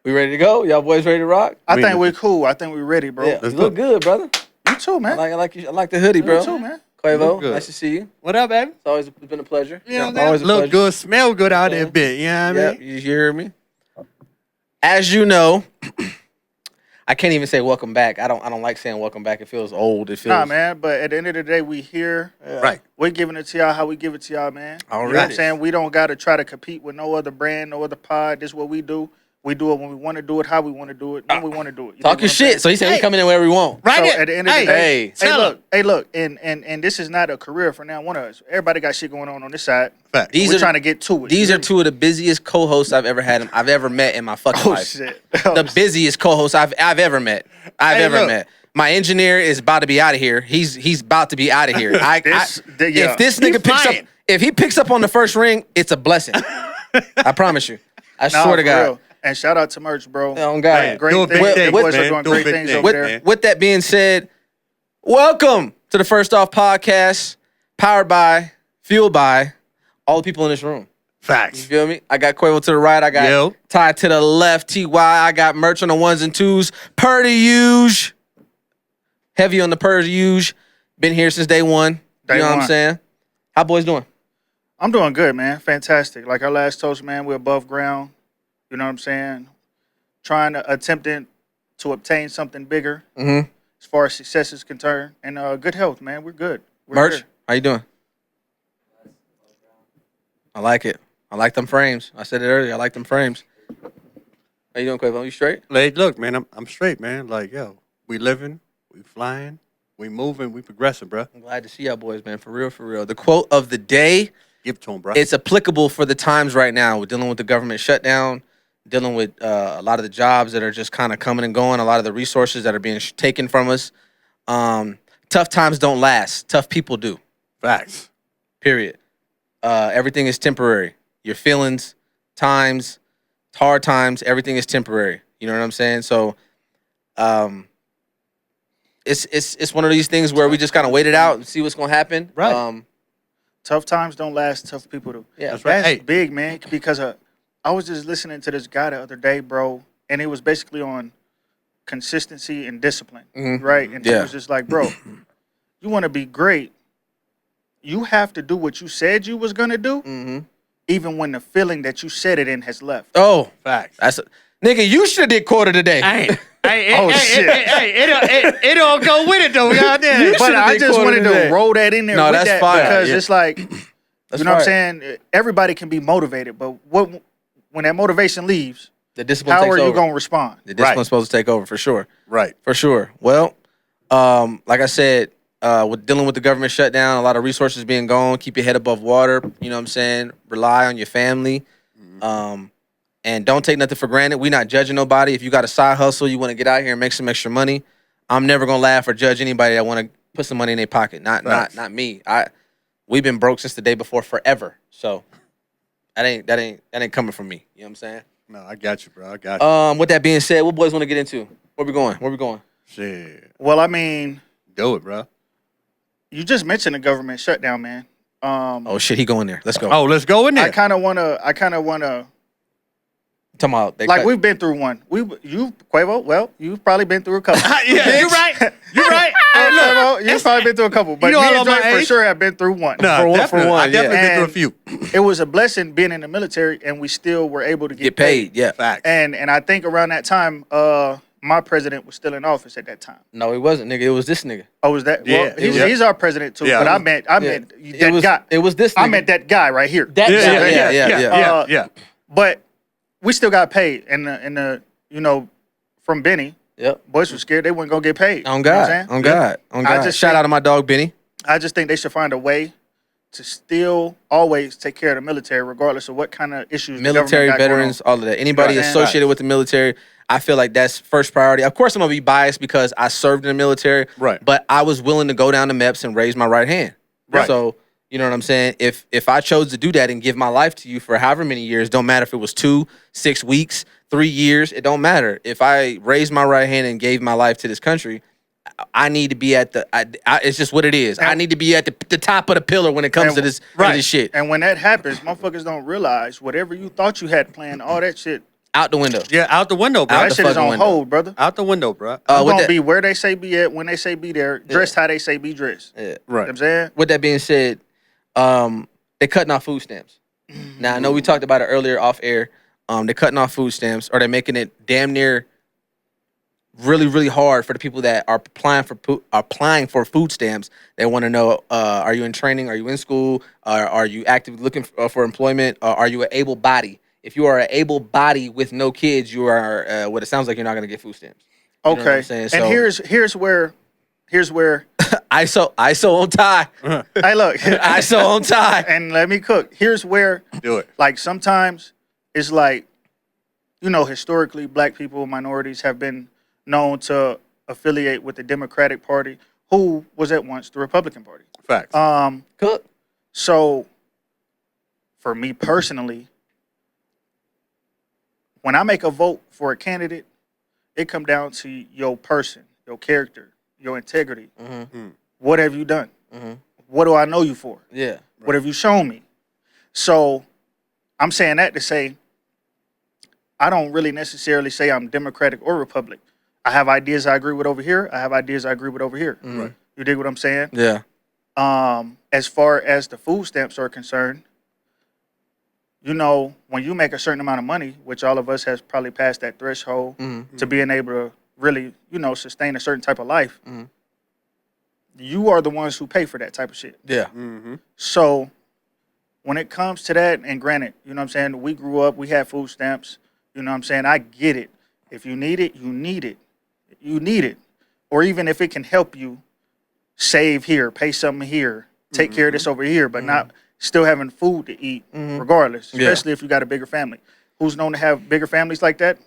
We ready to go? Y'all boys ready to rock? I think we're cool. I think we're ready, bro. Yeah, you look good, brother. You too, man. I like the hoodie, bro. You too, man. Quavo, nice to see you. What up, baby? It's always been a pleasure. You know, always a look pleasure. good, smell good out there a bit. You know what I mean? You hear me? As you know, I can't even say welcome back. I don't like saying welcome back. It feels old. It feels Nah, man. But at the end of the day, we here. Right. We're giving it to y'all how we give it to y'all, man. Already. You know what I'm saying? We don't got to try to compete with no other brand, no other pod. This is what we do. We do it when we want to do it, how we want to do it, when we want to do it. Talk your shit. So he said we coming in wherever we want. Right. So at the end of the day, hey, look, and this is not a career for now one of us. Everybody got shit going on this side. Fact. We're trying to get to it. These are two of the busiest co-hosts I've ever met in my fucking life. Shit. The busiest co-host I've ever met. Met. My engineer is about to be out of here. He's about to be out of here. If this nigga picks up on the first ring, it's a blessing. I promise you. I swear to God. Real. And shout out to Merch, bro. Oh, God. Great things. The boys are doing great things over there. With that being said, welcome to the First Off Podcast, powered by, fueled by all the people in this room. Facts. You feel me? I got Quavo to the right. I got Ty to the left. TY. I got Merch on the ones and twos. Per the usual. Heavy on the per the usual. Been here since day one. You know what I'm saying? How boys doing? I'm doing good, man. Fantastic. Like our last toast, man, we're above ground. You know what I'm saying? Attempting to obtain something bigger as far as success is concerned. And good health, man. We're good. Merch, how you doing? I like it. I like them frames. I said it earlier. I like them frames. How you doing, Quavo? You straight? Like, look, man, I'm straight, man. Like, yo, we living, we flying, we moving, we progressing, bro. I'm glad to see y'all boys, man. For real, for real. The quote of the day. Give it to him, bro. It's applicable for the times right now. We're dealing with the government shutdown, dealing with a lot of the jobs that are just kind of coming and going, a lot of the resources that are being taken from us. Tough times don't last. Tough people do. Facts. Period. Everything is temporary. Your feelings, times, hard times, everything is temporary. You know what I'm saying? So it's one of these things where we just kind of wait it out and see what's going to happen. Right. Tough times don't last. Tough people do. Yeah, that's right. That's big, man, because I was just listening to this guy the other day, bro, and it was basically on consistency and discipline, right? And it was just like, bro, you want to be great, you have to do what you said you was going to do, even when the feeling that you said it in has left. Oh, facts. Nigga, you should have did quarter today. Shit. It all go with it, though. But I just wanted to roll that in there with that fire. because it's like, you know what I'm saying? Everybody can be motivated, but when that motivation leaves, the discipline how takes are you over. going to respond? The discipline's supposed to take over for sure. Right. For sure. Well, like I said, with dealing with the government shutdown, a lot of resources being gone, keep your head above water. You know what I'm saying? Rely on your family. And don't take nothing for granted. We're not judging nobody. If you got a side hustle, you want to get out here and make some extra money, I'm never going to laugh or judge anybody that want to put some money in their pocket. Not me. We've been broke since the day before forever. So that ain't coming from me. You know what I'm saying? No, I got you, bro. I got you. With that being said, what boys want to get into? Where we going? Shit. Well, I mean, do it, bro. You just mentioned the government shutdown, man. Oh shit, he going there. Let's go. Oh, let's go in there. I kind of wanna. Talking about we've been through one. Quavo. Well, you've probably been through a couple. Yeah, you're right. Hey, look, Quavo, you've probably been through a couple, but me and Joy for sure have been through one. No, for one. I definitely been through a few. It was a blessing being in the military, and we still were able to get paid. Yeah, facts. And I think around that time, my president was still in office at that time. No, he wasn't, nigga. It was this nigga. Oh, was that? Yeah, well, he's our president too. Yeah. But I meant that guy. It was this nigga. I meant that guy right here. That guy. Yeah. But we still got paid, and from Benny. Yep. Boys were scared they weren't gonna get paid. On God. You know on God. On God. Shout out to my dog Benny. I just think they should find a way to still always take care of the military, regardless of what kind of issues. Military, veterans, all of that. Anybody associated with the military, I feel like that's first priority. Of course, I'm gonna be biased because I served in the military. Right. But I was willing to go down to MEPS and raise my right hand. Right. So you know what I'm saying? If I chose to do that and give my life to you for however many years, don't matter if it was 2, 6 weeks, 3 years, it don't matter. If I raised my right hand and gave my life to this country, I need to be at it's just what it is. I need to be at the top of the pillar when it comes to this shit. And when that happens, motherfuckers don't realize whatever you thought you had planned, all that shit. Out the window. Yeah, out the window, bro. Out That the shit is fucking on window. hold, brother. Out the window, bro. I'm with gonna that- be where they say be at, when they say be there, dressed how they say be dressed. Yeah. You know Right. what I'm saying? With that being said, they're cutting off food stamps. Now I know we talked about it earlier off air. They're cutting off food stamps, or they're making it damn near really, really hard for the people that are applying for food stamps. They want to know: are you in training? Are you in school? Are you actively looking for employment? Are you an able body? If you are an able body with no kids, you are what it sounds like you're not going to get food stamps. You know what Okay. I'm saying? And So- here's where ISO on tie. hey look ISO on tie. and let me cook. Here's where Do it. like sometimes it's like, you know, historically black people, minorities have been known to affiliate with the Democratic Party, who was at once the Republican Party. Facts. Cook. So for me personally, when I make a vote for a candidate, it come down to your person, your character, your integrity. What have you done? What do I know you for? Yeah. What have you shown me? So I'm saying that to say I don't really necessarily say I'm Democratic or Republican. I have ideas I agree with over here. I have ideas I agree with over here. Right. You dig what I'm saying? Yeah. As far as the food stamps are concerned, you know, when you make a certain amount of money, which all of us has probably passed that threshold to being able to really, you know, sustain a certain type of life, you are the ones who pay for that type of shit. Yeah. So when it comes to that, and granted, you know what I'm saying, we grew up, we had food stamps, you know what I'm saying, I get it. If you need it, you need it. You need it. Or even if it can help you save here, pay something here, take care of this over here, but not still having food to eat regardless, especially if you got a bigger family. Who's known to have bigger families like that?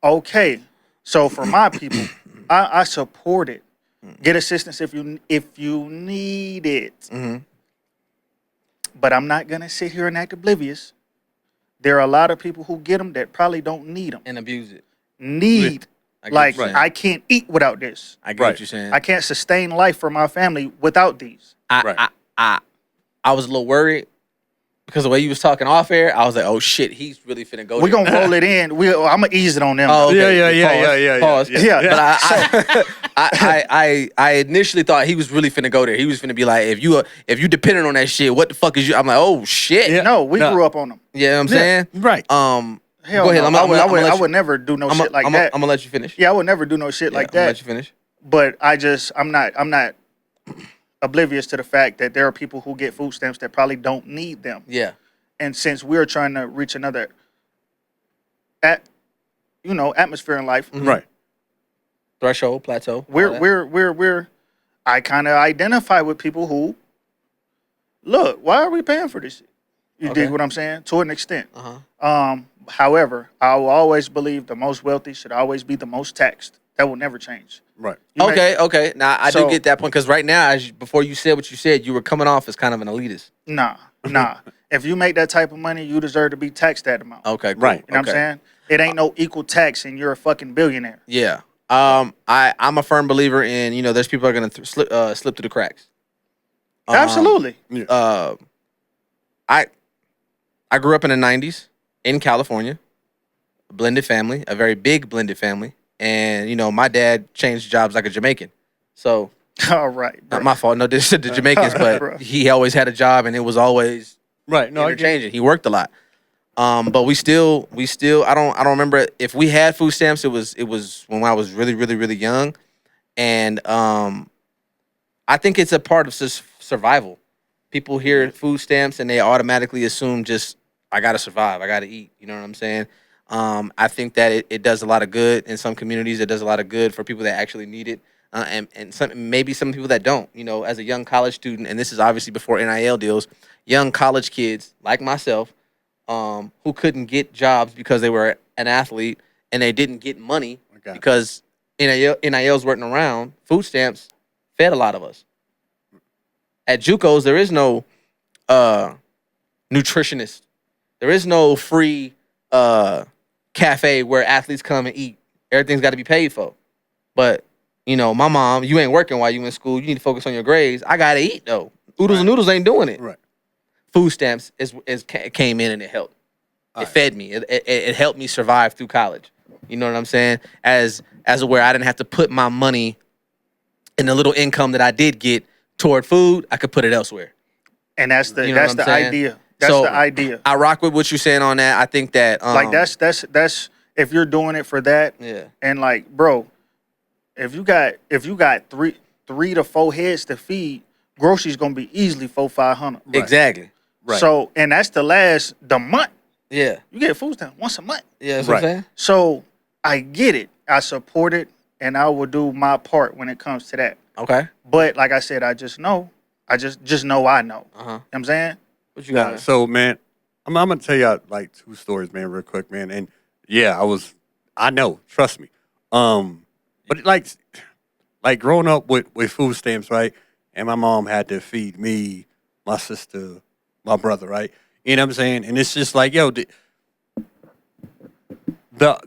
Okay. So for my people, I support it. Get assistance if you need it. But I'm not going to sit here and act oblivious. There are a lot of people who get them that probably don't need them. And abuse it. Need. I get what Like, you're saying. I can't eat without this. I get Right. what you're saying. I can't sustain life for my family without these. Right. I was a little worried because the way you was talking off air, I was like, oh shit, he's really finna go We're there. going to roll it in. I'm going to ease it on them. Oh, okay. Yeah. Pause. Yeah. But I initially thought he was really finna go there. He was finna be like, if you dependent on that shit, what the fuck is you? I'm like, oh shit. Yeah. No, we No. grew up on them. You know what I'm saying? Right. Hell Go ahead. no. I I would never do no shit like that. I'm gonna let you finish. Yeah, I would never do no shit like I'm gonna that. let you finish. But I'm not oblivious to the fact that there are people who get food stamps that probably don't need them. Yeah. And since we're trying to reach another atmosphere in life, Right. Threshold, plateau. all that. we're I kind of identify with people who look, why are we paying for this shit? You Okay. dig what I'm saying? To an extent. Uh-huh. However, I will always believe the most wealthy should always be the most taxed. That will never change. Right. You may- Okay. Now I do So- get that point because right now, before you said what you said, you were coming off as kind of an elitist. Nah. If you make that type of money, you deserve to be taxed that amount. Okay. Cool. Right. You know what I'm saying? It ain't no equal tax and you're a fucking billionaire. Yeah. I'm a firm believer in there's people that are gonna slip through the cracks. Absolutely. I grew up in the '90s in California, a blended family, a very big blended family, and my dad changed jobs like a Jamaican. So All right. Bro. not my fault. No diss to the Jamaicans, Bro. but he always had a job and it was always Right. No, I get interchanging. He worked a lot. But we still I don't remember if we had food stamps. It was when I was really, really, really young. And I think it's a part of survival. People hear food stamps and they automatically assume just I gotta survive, I gotta eat. You know what I'm saying? I think that it does a lot of good in some communities. It does a lot of good for people that actually need it, and maybe some people that don't. As a young college student, and this is obviously before NIL deals, young college kids like myself, who couldn't get jobs because they were an athlete and they didn't get money because NILs weren't around. Food stamps fed a lot of us. At JUCOs, there is no nutritionist. There is no free cafe where athletes come and eat. Everything's got to be paid for. But, my mom, you ain't working while you in school. You need to focus on your grades. I got to eat, though. Oodles and noodles ain't doing it. Right. Food stamps came in and it helped. It fed me. It helped me survive through college. You know what I'm saying? As where I didn't have to put my money in the little income that I did get toward food, I could put it elsewhere. And that's the You know that's what I'm the saying? idea. That's the idea. I rock with what you're saying on that. I think that like that's if you're doing it for that. Yeah. And like, bro, if you got 3 to 4 heads to feed, groceries gonna be easily 400-500. Right. Exactly. Right. So, and that's the month. Yeah. You get food stamps once a month. Yeah, that's what I'm saying. So I get it. I support it, and I will do my part when it comes to that. Okay. But like I said, I just know. I just know I know. Uh-huh. You know what I'm saying? What you got? Man? So, man, I'm gonna tell y'all like 2 stories, man, real quick, man. And yeah, I know, trust me. But like growing up with food stamps, right? And my mom had to feed me, my sister, my brother, right? You know what I'm saying? And it's just like, yo, the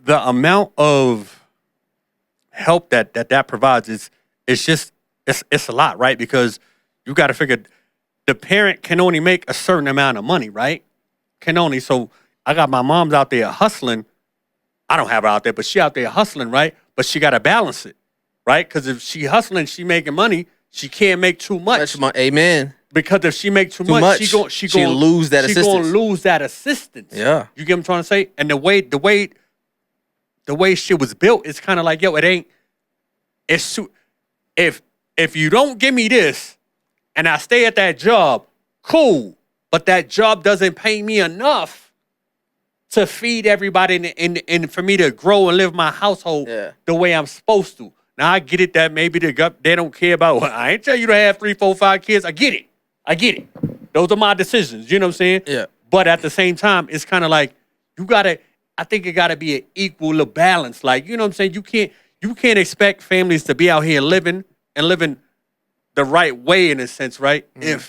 amount of help that provides it's a lot, right? Because you got to figure the parent can only make a certain amount of money, right? So I got my mom's out there hustling. I don't have her out there, but she out there hustling, right? But she got to balance it, right? Because if she hustling, she making money, she can't make too much. Amen. Because if she make too much, she gonna lose that assistance. She gonna lose that assistance. Yeah. You get what I'm trying to say? And the way shit was built, it's kind of like, yo, if you don't give me this and I stay at that job, cool. But that job doesn't pay me enough to feed everybody and for me to grow and live my household the way I'm supposed to. Now, I get it that maybe they don't care about, I ain't tell you to have 3, 4, 5 kids. I get it. Those are my decisions. You know what I'm saying? Yeah. But at the same time, it's kind of like, I think it gotta be an equal balance. Like, you know what I'm saying? You can't expect families to be out here living the right way in a sense, right? Mm-hmm.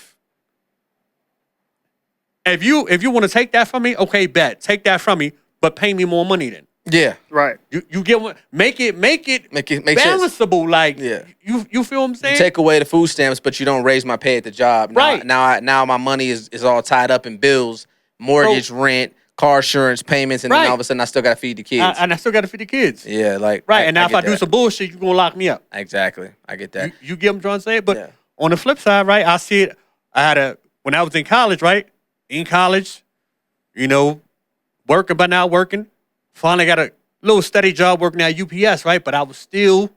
If you want to take that from me, okay, bet. Take that from me, but pay me more money then. Yeah. Right. You get what make it balanceable. Sense. Like you feel what I'm saying? You take away the food stamps, but you don't raise my pay at the job. Right. Now my money is all tied up in bills, mortgage, rent, car insurance payments, and then all of a sudden I still gotta feed the kids. And I still gotta feed the kids. Yeah, like right. And now if I do some bullshit, you're gonna lock me up. Exactly. I get that. You get what I'm trying to say? But on the flip side, right, I see it. When I was in college, right? In college, you know, working but not working. Finally got a little steady job working at UPS, right? But I was still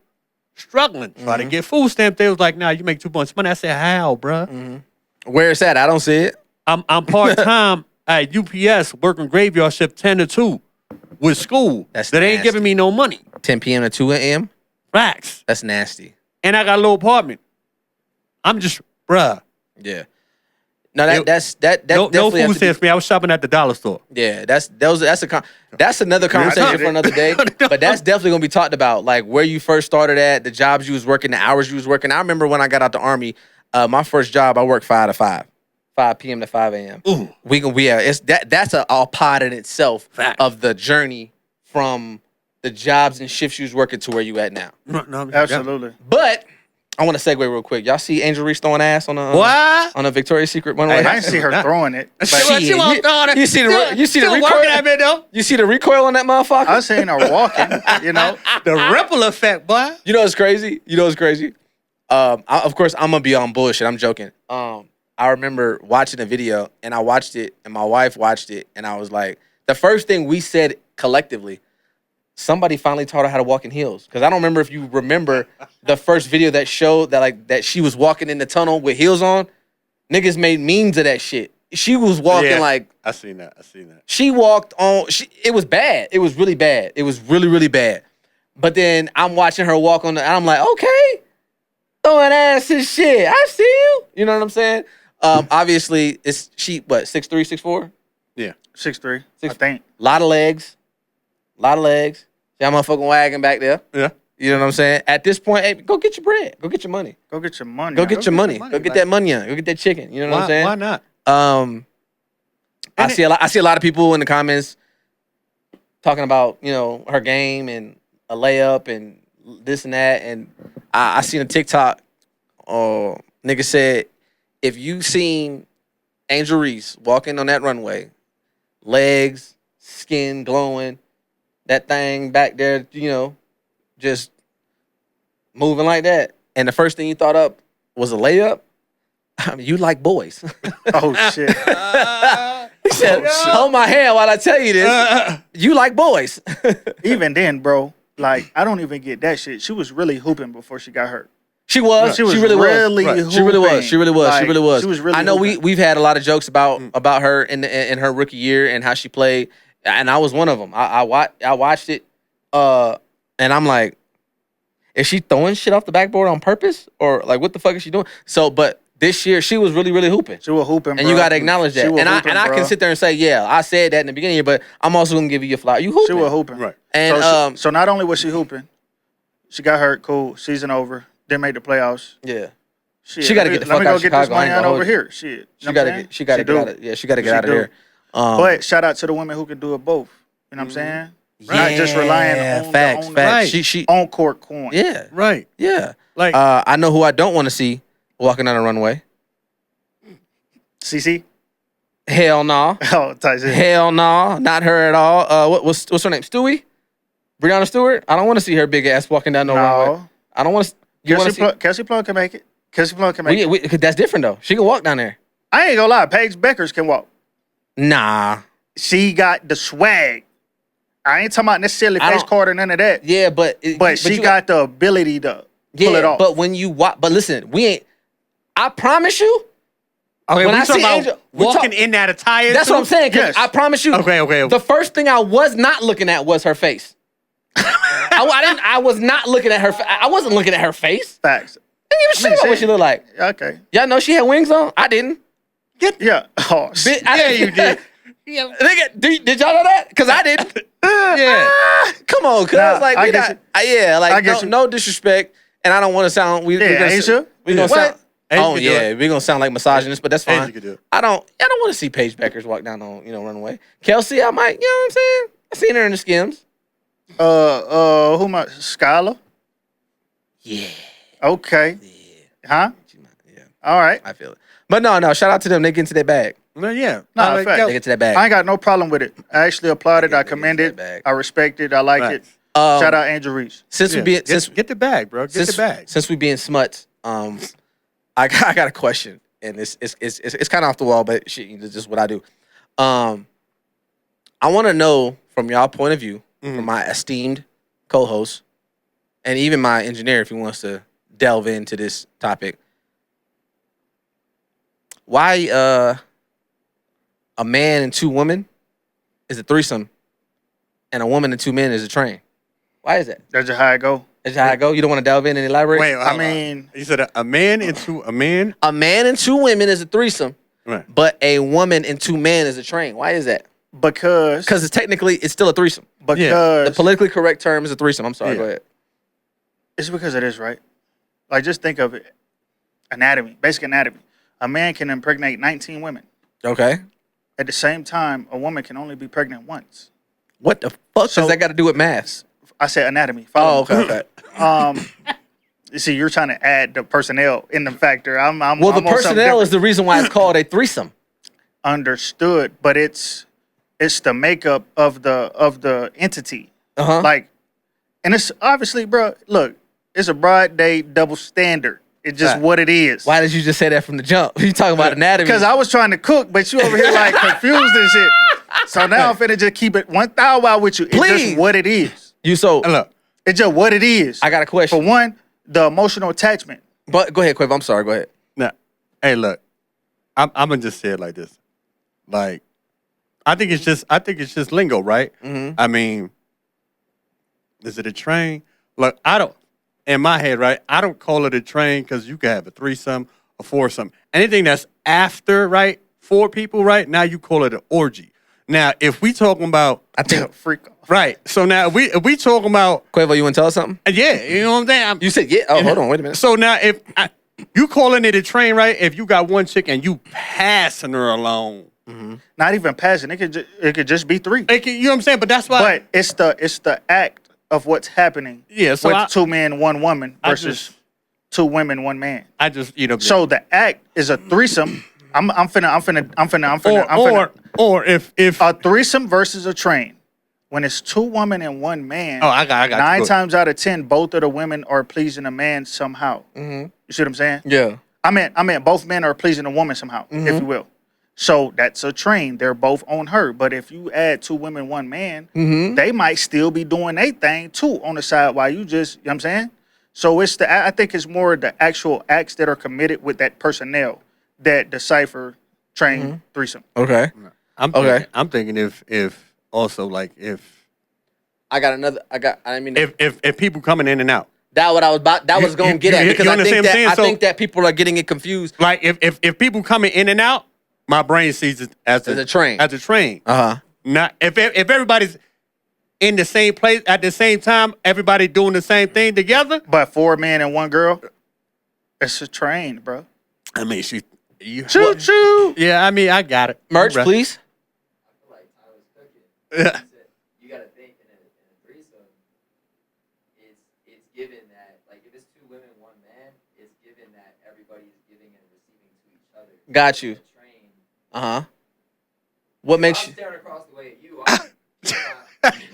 struggling. Trying to get food stamps. They was like, nah, you make too much money. I said, how, bruh? Mm-hmm. Where it's at? I don't see it. I'm part-time at UPS working graveyard shift 10 to 2 with school. That ain't giving me no money. 10 p.m. to 2 a.m.? Facts. That's nasty. And I got a little apartment. I'm just, bruh. Yeah. No, that's no food stamps for me. I was shopping at the dollar store. Yeah, that's another conversation for another day. But that's definitely gonna be talked about. Like where you first started at, the jobs you was working, the hours you was working. I remember when I got out the army, my first job I worked 5 to 5. 5 p.m. to 5 a.m. Ooh. That's a pod in itself. Fact. Of the journey from the jobs and shifts you was working to where you at now. No, absolutely. But I want to segue real quick. Y'all see Angel Reese throwing ass on a Victoria's Secret Runway? I didn't see her throwing it. You see the recoil? You see the recoil on that motherfucker? I seen her walking. You know the ripple effect, boy. You know what's crazy? Of course, I'm gonna be on bullshit. I'm joking. I remember watching a video, and I watched it, and my wife watched it, and I was like, the first thing we said collectively, somebody finally taught her how to walk in heels. Because I don't remember if you remember the first video that showed that she was walking in the tunnel with heels on. Niggas made memes of that shit. She was walking like... I seen that. She walked on... It was bad. It was really bad. It was really, really bad. But then I'm watching her walk on and I'm like, okay. Throwing ass and shit. I see you. You know what I'm saying? Obviously, it's she, 6'3", 6'4"? Yeah. 6'3", I think. Lot of legs. See that motherfucking wagon back there. Yeah. You know what I'm saying? At this point, hey, go get your bread. Go get your money. Go get your money. Go get your money. Go get that money on. Go get that chicken. You know what I'm saying? Why not? I see a lot of people in the comments talking about, you know, her game and a layup and this and that. And I seen a TikTok. Nigga said, if you seen Angel Reese walking on that runway, legs, skin glowing, that thing back there, just moving like that. And the first thing you thought up was a layup. I mean, you like boys. Oh shit. He said, hold my hand while I tell you this. You like boys. Even then, bro, like I don't even get that shit. She was really hooping before she got hurt. She was. She was really really was. hooping. She really was. She really was. Like, she really was. She was really I know hooping. we've had a lot of jokes about her in her rookie year and how she played, and I was one of them. I watched it, and I'm like, is she throwing shit off the backboard on purpose, or like what the fuck is she doing? So, but this year she was really hooping. She was hooping, and you got to acknowledge that. And I can sit there and say, yeah, I said that in the beginning, but I'm also gonna give you a flower. You hooping. She was hooping, right? And so not only was she hooping, she got hurt. Cool, season over. Didn't make the playoffs. Yeah. Shit, She got to get the fuck out of Chicago. Let me go get this money out over here. Shit. She got to get. She got to get out of. Yeah, she got to get out of there. But shout out to the women who can do it both. You know what I'm saying? Not just relying on facts. the She on court coin. Yeah. Right. Yeah. Like I know who I don't want to see walking down the runway. CC? Hell no. Oh, Tyson. Hell no. Not her at all. What's her name? Stewie? Breonna Stewart? I don't want to see her big ass walking down the runway. I don't want to. Kelsey Plum can make it. Kelsey Plum can make it. That's different though. She can walk down there. I ain't gonna lie. Paige Beckers can walk. Nah. She got the swag. I ain't talking about necessarily face card or none of that. Yeah, but she got the ability to pull it off. But when you walk, but listen, we ain't. I promise you. Okay, when we I talking see about Angel, walking in that attire. That's what I'm saying. Yes. I promise you. Okay. The first thing I was not looking at was her face. I was not looking at her. I wasn't looking at her face. Facts. I didn't give a shit about what she looked like. Okay. Y'all know she had wings on? I didn't. Yeah. Oh, shit. Yeah, you did. Yeah. Nigga, did y'all know that? Because I didn't. Yeah. Come on, cuz. Like, I we get not, no disrespect. And I don't want to sound. We gonna sound. Oh yeah, we're gonna sound like misogynist, but that's fine. I don't want to see Paige Beckers walk down on Runway. Kelsey, I might. You know what I'm saying? I seen her in the Skims. Who am I? Skylar? Yeah. Okay. Yeah. Huh? Yeah. All right. I feel it. But no. Shout out to them. They get into their bag. No, yeah. Nah, fact. They get to that bag. I ain't got no problem with it. I actually applaud it. I commend it. I respect it. I like it. Shout out Angel Reese. Since we being get the bag, bro. Get the bag. Since we being smuts, I got a question, and it's kind of off the wall, but shit, it's just what I do. I want to know from y'all point of view, from my esteemed co-host, and even my engineer, if he wants to delve into this topic, why a man and two women is a threesome, and a woman and two men is a train? Why is that? That's just how I go. That's how I go. You don't want to delve in and elaborate? Wait, I mean, you said a man into a man? A man and two women is a threesome, right? But a woman and two men is a train. Why is that? Because it's still a threesome. Because the politically correct term is a threesome. I'm sorry. Go ahead. It's because it is, right? Like, just think of it. Anatomy, basic anatomy. A man can impregnate 19 women. Okay. At the same time, a woman can only be pregnant once. What the fuck does that got to do with math? I said anatomy. Follow me. Okay. You see, you're trying to add the personnel in the factor. The personnel is the reason why it's called a threesome. Understood, but it's the makeup of the entity. Like, and it's obviously, bro. Look, it's a broad day double standard. It's just what it is. Why did you just say that from the jump? You talking about anatomy? Because I was trying to cook, but you over here like confused and shit. So now I'm finna just keep it 1,000 with you. It's just what it is. Look, it's just what it is. I got a question. For one, the emotional attachment. But go ahead, Quiv. I'm sorry. Go ahead. Now, hey, look, I'm gonna just say it like this. Like, I think it's just lingo, right? Mm-hmm. I mean, is it a train? Look, I don't. In my head, right? I don't call it a train because you can have a threesome, a foursome, anything that's after, right? 4 people, right? Now you call it an orgy. Now, if we talking about, I think freak off. Right. So now if we talking about Quavo, you want to tell us something? Yeah, you know what I'm saying? You said yeah. Oh, hold on, wait a minute. So now if you calling it a train, right? If you got one chick and you passing her along, not even passing, it could just be 3. You know what I'm saying? But that's why. But it's the act of what's happening. Yeah. So with 2 men, 1 woman versus 2 women, 1 man. I just So the act is a threesome. I'm finna Or if a threesome versus a train. When it's 2 women and 1 man, I got 9 times out of 10, both of the women are pleasing a man somehow. Mm-hmm. You see what I'm saying? Yeah. I mean, both men are pleasing a woman somehow, if you will. So that's a train. They're both on her. But if you add 2 women, 1 man, they might still be doing their thing too on the side while you just, you know what I'm saying? So I think it's more the actual acts that are committed with that personnel that decipher train threesome. Okay. I'm thinking if also like if if people coming in and out. That what I was about. That was going to get at because I think that people are getting it confused. Like if people coming in and out, my brain sees it as a train. As a train. Not if everybody's in the same place at the same time, everybody doing the same thing together. But 4 men and 1 girl, it's a train, bro. I mean, choo choo. Yeah, I mean, I got it. Merch, please. I feel like Tyler's cooking. You got to think in a threesome, it's given that, like, if it's 2 women, 1 man, it's given that everybody's giving and receiving to each other. Got you. What makes you? I'm staring across the way at you.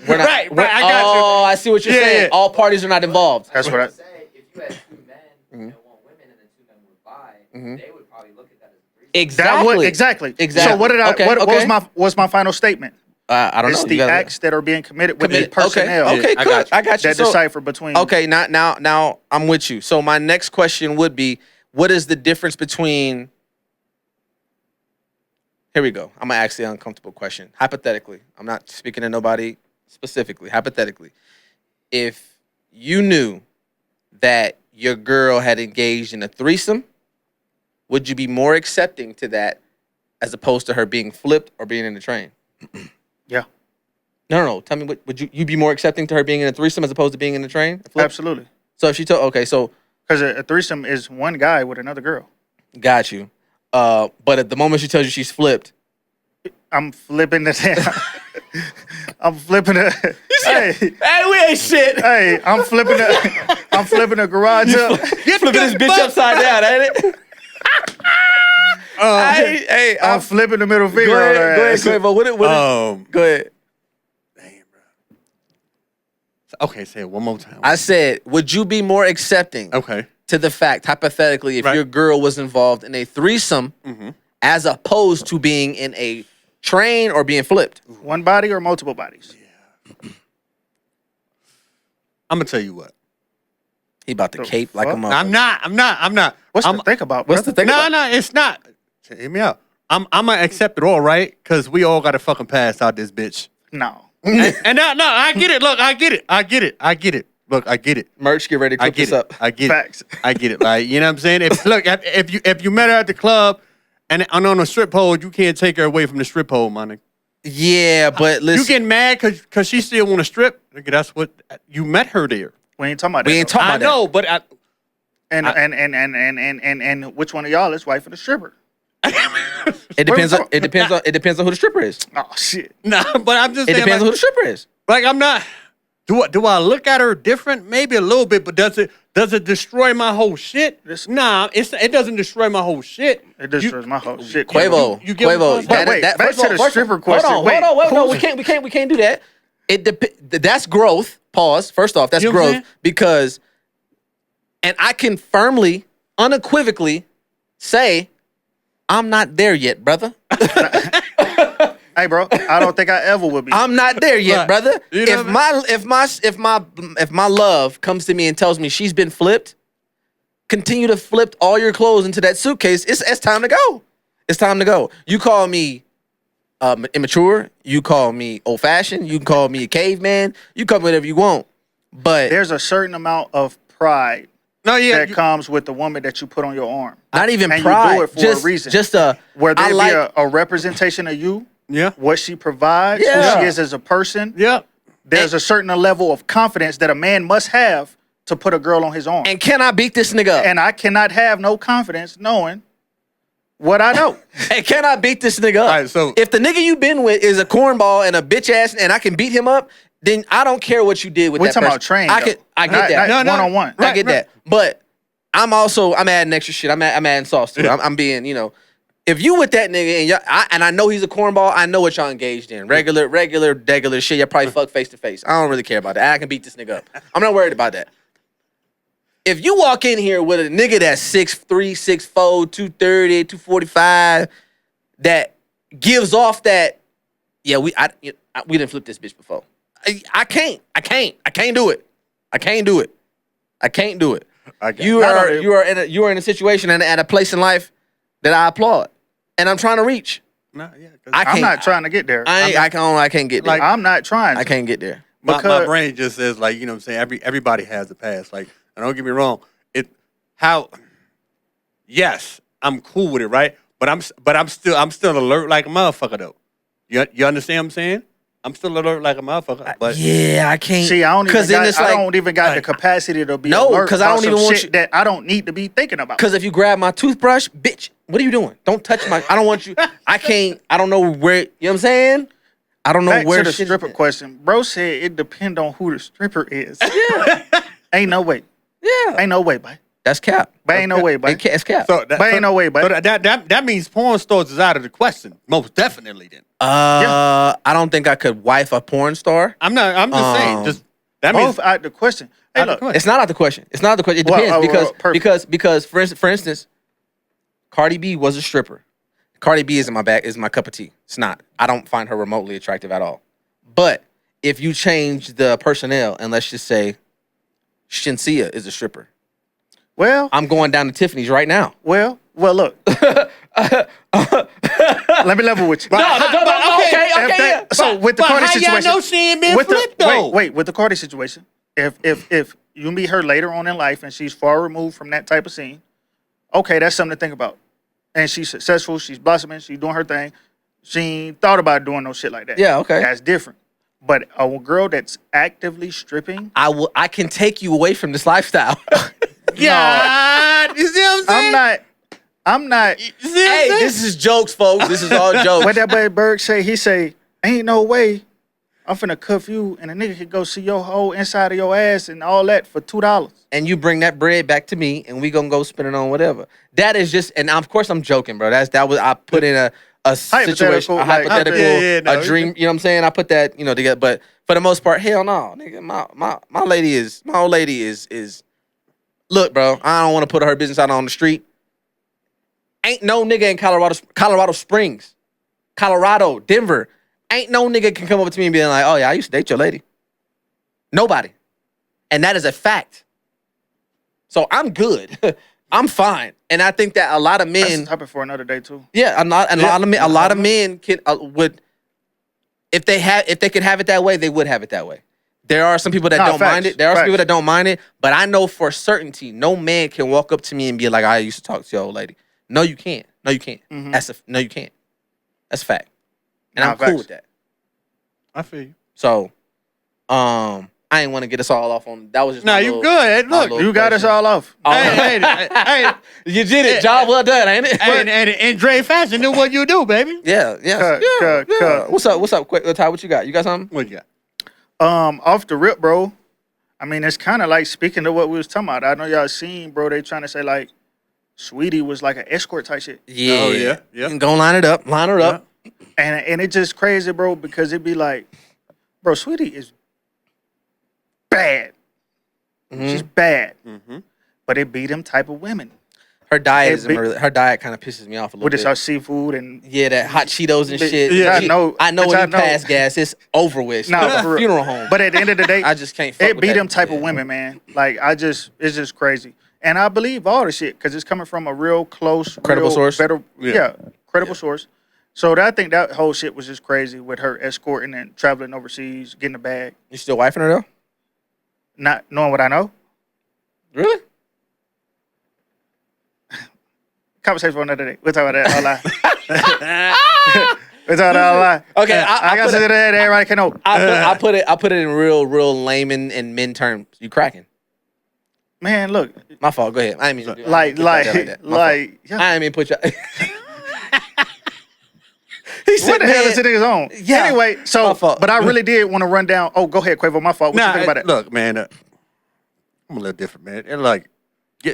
We're not, right. I got you. Oh, I see what you're saying. Yeah. All parties are not involved. That's what I say. If you had 2 men and 1 women, and then 2 men were bi, they would probably look at that as a threesome. Exactly. So what did I? What's my final statement? I don't know. It's the acts that are being committed with the personnel. Okay, good. I got you. That decipher between. Okay, now I'm with you. So my next question would be, what is the difference between? Here we go. I'm going to ask the uncomfortable question. Hypothetically, I'm not speaking to nobody specifically. Hypothetically, if you knew that your girl had engaged in a threesome, would you be more accepting to that as opposed to her being flipped or being in the train? Yeah. No. Tell me, would you be more accepting to her being in a threesome as opposed to being in the train? Absolutely. So if she told, because a threesome is 1 guy with another girl. Got you. But at the moment she tells you she's flipped, I'm flipping the I'm flipping the. Hey, we ain't shit. Hey, I'm flipping the garage up. You're flipping this bitch upside down, ain't it? I'm flipping the middle finger. Go ahead. But go ahead. Damn, bro. Okay, say it one more time. I said, would you be more accepting? Okay. To the fact, hypothetically, if your girl was involved in a threesome, as opposed to being in a train or being flipped, 1 body or multiple bodies. Yeah. I'm gonna tell you what. He about to cape like a mother. I'm not. What's the think about? What's the think about? No, it's not. Hear me out. I'm gonna accept it all, right? Because we all got to fucking pass out this bitch. No. and no, I get it. Look, I get it. Look, I get it. Merch, get ready to cook this up. I get Facts. it. I get it. Like, you know what I'm saying? If you met her at the club and on a strip pole, you can't take her away from the strip pole, my nigga. Yeah, but listen. You getting mad because she still want to strip? Nigga, that's what you met her there. We ain't talking about that. I know, but and which one of y'all is wife of the stripper? It depends on who the stripper is. Oh shit. Nah, but I'm just saying. It depends on who the stripper is. Like, I'm not. Do I look at her different? Maybe a little bit, but does it destroy my whole shit? Nah, it doesn't destroy my whole shit. It destroys my whole shit. Quavo. Wait, back to the stripper question. Hold on. No, we can't do that. That's growth. Pause. First off, that's growth because, and I can firmly, unequivocally say, I'm not there yet, brother. Hey, bro, I don't think I ever will be. I'm not there yet, brother. You know If my love comes to me and tells me she's been flipped, continue to flip all your clothes into that suitcase. It's time to go. It's time to go. You call me immature. You call me old fashioned. You can call me a caveman. You call me whatever you want. But there's a certain amount of pride that comes with the woman that you put on your arm. Not even and pride. You do it for a reason. Just whether it be a representation of you. Yeah. What she provides, who she is as a person. Yeah. There's a certain level of confidence that a man must have to put a girl on his arm. And can I beat this nigga up? And I cannot have no confidence knowing what I know. And can I beat this nigga up? All right, so if the nigga you been with is a cornball and a bitch ass and I can beat him up, then I don't care what you did with that person. We're talking about train, I get that. Not one-on-one. I get that. But I'm adding extra shit. I'm adding sauce to it. I'm being, If you with that nigga and I know he's a cornball, I know what y'all engaged in. Regular shit. Y'all probably fuck face to face. I don't really care about that. I can beat this nigga up. I'm not worried about that. If you walk in here with a nigga that's 6'3", 6'4", 230, 245, that gives off that, we didn't flip this bitch before. I can't do it. You are in a situation and at a place in life that I applaud, and I'm trying to reach. No, yeah, I'm not trying to get there. I can't get there. Like, I'm not trying. I can't get there. My brain just says like, you know what I'm saying. Everybody has a past. Like, and don't get me wrong. Yes, I'm cool with it, right? But I'm still alert like a motherfucker though. You understand what I'm saying? I'm still alert like a motherfucker. But I can't. See, I don't even got the capacity to be alert. Because I don't even want you that I don't need to be thinking about. Because if you grab my toothbrush, bitch, what are you doing? Don't touch my. I don't want you. I can't. I don't know where. You know what I'm saying? I don't know Back where to the stripper question. Bro said it depends on who the stripper is. Yeah. Ain't no way. Yeah. Ain't no way, boy. That's cap. But ain't no way, boy. It's cap. Ain't no way, boy. So that means porn stores is out of the question. Most definitely then. I don't think I could wife a porn star. I'm just saying. Just that means both out the question. Hey, look. It's not out the question. It depends because for instance, Cardi B was a stripper. Cardi B is my cup of tea. It's not. I don't find her remotely attractive at all. But if you change the personnel and let's just say Shinsia is a stripper. Well, I'm going down to Tiffany's right now. Well, look. Let me level with you. Okay. So with the Cardi situation, how y'all know she ain't been flipped though? Wait, with the Cardi situation, if you meet her later on in life and she's far removed from that type of scene, okay, that's something to think about. And she's successful, she's blossoming, she's doing her thing. She ain't thought about doing no shit like that. Yeah, okay. That's different. But a girl that's actively stripping, I can take you away from this lifestyle. Yeah, you see what I'm saying? I'm not. You see what I'm saying? This is jokes, folks. This is all jokes. What that boy Berg say? He say, ain't no way I'm finna cuff you and a nigga could go see your whole inside of your ass and all that for $2. And you bring that bread back to me, and we gonna go spend it on whatever. That is just, and of course I'm joking, bro. I put in a situation, a hypothetical, a dream. You know what I'm saying? I put that, together. But for the most part, hell no, nigga. My old lady is. Look, bro. I don't want to put her business out on the street. Ain't no nigga in Colorado Springs, Colorado, Denver. Ain't no nigga can come over to me and be like, oh yeah, I used to date your lady. Nobody. And that is a fact. So I'm good. I'm fine. And I think that a lot of men. That's a topic for another day too. Yeah, a lot of men can would if they could have it that way, they would have it that way. There are some people that don't mind it. There are some people that don't mind it, but I know for certainty, no man can walk up to me and be like, I used to talk to your old lady. No, you can't. Mm-hmm. No, you can't. That's a fact. And I'm cool with that. I feel you. So, I ain't want to get us all off on that. Was just you good. Look, you got us all off. Hey, you did it. Job well done, ain't it? And Dre Fashion do what you do, baby. Yeah. Cut. What's up? Quick, Ty, what you got? You got something? What you got? Off the rip, bro. I mean, it's kind of like speaking to what we was talking about. I know y'all seen, bro. They trying to say like, Saweetie was like an escort type shit. Yeah. Oh yeah. Yeah. Go line it up. Line her up. And it's just crazy, bro, because it be like, bro, Saweetie is bad. Mm-hmm. She's bad. Mm-hmm. But it be them type of women. Her diet kind of pisses me off a little bit. With this seafood and that hot Cheetos and shit. Yeah, I know when you pass gas, it's over with. Nah, for funeral home. But at the end of the day, I just can't. Fuck it with be that. them type of women, man. Like it's just crazy. And I believe all the shit because it's coming from a real close, credible source. Credible source. So I think that whole shit was just crazy with her escorting and traveling overseas, getting a bag. You still wifing her though? Not knowing what I know. Really? Conversation for another day. We'll talk about that all lie. We'll talk about that all lie. Okay, I got to say that everybody can know. I put it in real layman and men terms. You cracking? Man, look. My fault. Go ahead. I didn't mean to do like. Yeah. I didn't mean put you. He said, what the hell is it his own? Yeah. Anyway, so, but I really did want to run down. Oh, go ahead, Quavo. My fault. What you think about it? Look, man, I'm a little different, man. And like,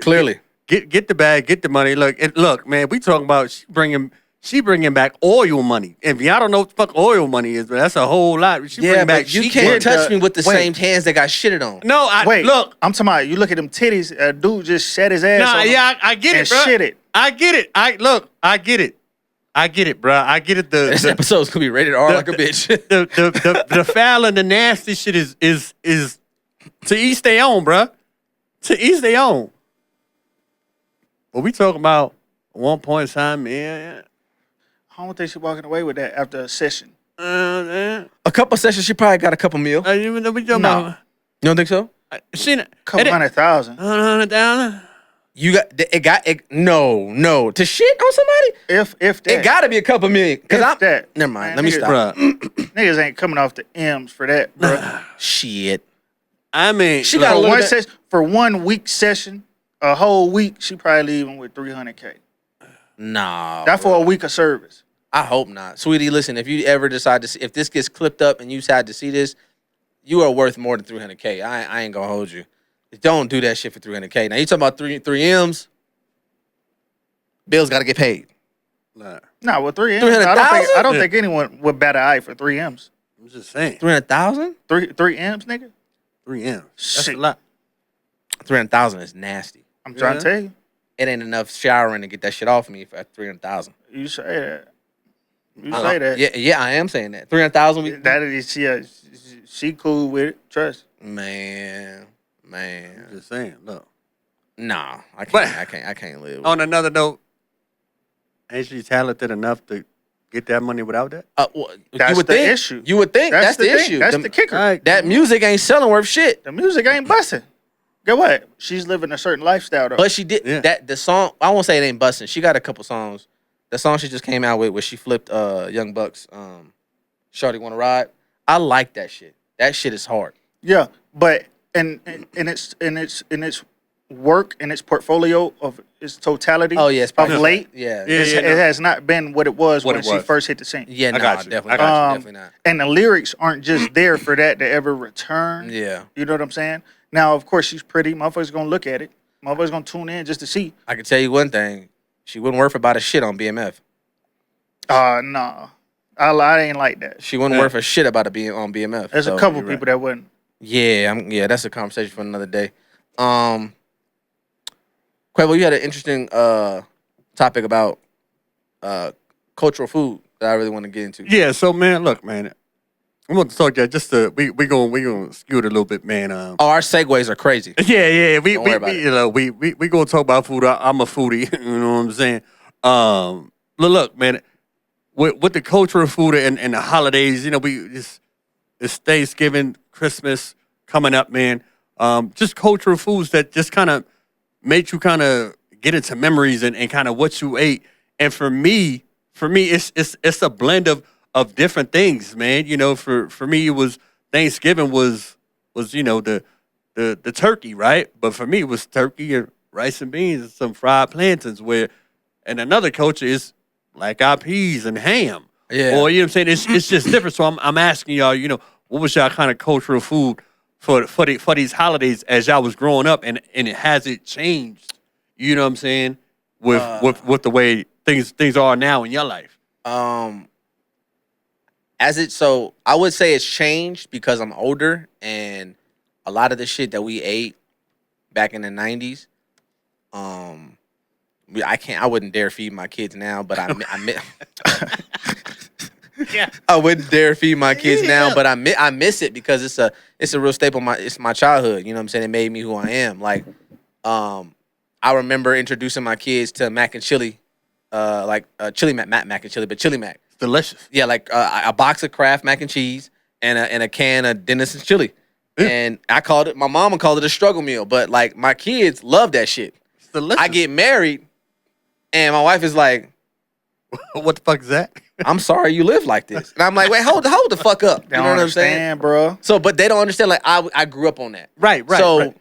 clearly. Get the bag, get the money. Look, man, we talking about she bringing She bringing back oil money. If y'all don't know what the fuck oil money is, but that's a whole lot. She Yeah, bringing back but you sheet can't money. touch me with the Wait. same hands that got shitted on. No, Wait, look. I'm talking about, you look at them titties, a dude just shat his ass Nah, on yeah, them I get it, and bro. shit it. I get it. I get it. I get it, bro. I get it. This episode's gonna be rated R like a bitch. The foul and the nasty shit is to each their own, bro. To each their own. But we talking about 1 point time, man. I don't think she's walking away with that after a session. A couple sessions, she probably got a couple mil. We talking No. about. You don't think so? She Couple 100,000. 100,000. You got it. No to shit on somebody. If that. It got to be a couple million. Cause If I'm that. never mind. Man, Let me nigga- stop. Bruh. Niggas ain't coming off the M's for that, bro. Shit. I mean, She look, got a For little one bit- session, for 1 week session, a whole week, she probably leaving with 300K. Nah. That for a week of service. I hope not, sweetie. Listen, if you ever decide to see, if this gets clipped up and you decide to see this, you are worth more than 300K. I ain't gonna hold you. Don't do that shit for 300K. Now you talking about three M's? Bills got to get paid. look, Nah, with 3 M's, 300,000? I don't think anyone would bat an eye for 3 M's. I'm just saying. 300,000? Three M's, nigga? 3 M's. That's Shit. a lot. 300,000 is nasty. I'm trying to Yeah. tell you. It ain't enough showering to get that shit off me for 300,000. You say that. You say that. Yeah, I am saying that. 300,000. That is, she cool with it. Trust. Man. I'm just saying. Look. Nah, I can't. But- I can't live. With On another note, ain't she talented enough to get that money without that? well, That's you would the think. issue. You would think that's the thing. issue. That's Them- the kicker. All right. That music ain't selling worth shit. The music ain't busting. Get what? She's living a certain lifestyle though. But she did Yeah. that. The song, I won't say it ain't busting. She got a couple songs. The song she just came out with, where she flipped Young Buck's "Shorty Wanna Ride." I like that shit. That shit is hard. Yeah, but in its work and its portfolio of its totality. Oh yeah, it's of probably late. Yeah, Yeah. It has not been what it was What when it she was. first hit the scene. yeah. I Nah, got you. definitely, I got you. definitely not. And the lyrics aren't just there for that to ever return. Yeah, You know what I'm saying? Now, of course, she's pretty. Motherfuckers gonna look at it. Motherfuckers gonna tune in just to see. I can tell you one thing: she wouldn't worth about a shit on BMF. No. I ain't like that. She wouldn't Yeah. worth a shit about it being on BMF. There's So, a couple you're people right. that wouldn't. Yeah, that's a conversation for another day. Quavo, you had an interesting topic about cultural food that I really want to get into. Yeah, so man, look, man. I'm going to talk that just to we gonna skew it a little bit, man. Oh, our segues are crazy. Yeah. We Don't worry about it. you know we gonna talk about food. I'm a foodie, you know what I'm saying? Look, man, with the cultural food and the holidays, you know, it's Thanksgiving, Christmas coming up, man. Just cultural foods that just kind of make you kind of get into memories and kind of what you ate. And for me, it's a blend of different things, man. You know, for me, it was Thanksgiving was you know the turkey, right? But for me, it was turkey and rice and beans and some fried plantains. Where, and another culture is like our peas and ham. Yeah. Or you know what I'm saying? It's just different. So I'm asking y'all, you know, what was y'all kind of cultural food for these holidays as y'all was growing up, and has it changed? You know what I'm saying? With the way things are now in your life. So I would say it's changed because I'm older, and a lot of the shit that we ate back in the 90s, I wouldn't dare feed my kids now, but Yeah. I wouldn't dare feed my kids now, but I miss it because it's a real staple. It's my childhood. You know what I'm saying? It made me who I am. Like, I remember introducing my kids to mac and chili, chili mac and chili, but chili mac. It's delicious. Yeah, like a box of Kraft mac and cheese and a can of Dennis's chili. Yeah. And my mama called it a struggle meal, but like my kids love that shit. It's delicious. I get married, and my wife is like, What the fuck is that? "I'm sorry you live like this," and I'm like, "Wait, hold the fuck up." They You don't know what I'm saying? understand, bro. So, but they don't understand. Like I grew up on that. Right. So,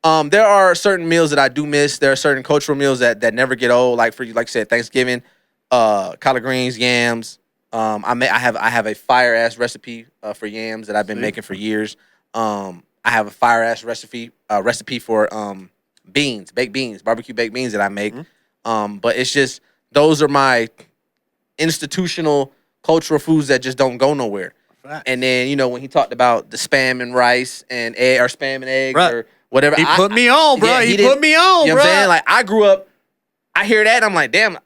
right. there are certain meals that I do miss. There are certain cultural meals that never get old. Like for you, like I said, Thanksgiving, collard greens, yams. I have a fire ass recipe for yams that I've been making for years. I have a fire ass recipe for beans, baked beans, barbecue baked beans that I make. Mm-hmm. But it's just those are my institutional cultural foods that just don't go nowhere. Facts. And then, when he talked about the spam and rice and egg or spam and eggs Right. or whatever. He put me on, bro. Yeah, he didn't- put me on, You know bro. what I'm saying? Like, I grew up, I hear that, and I'm like, damn,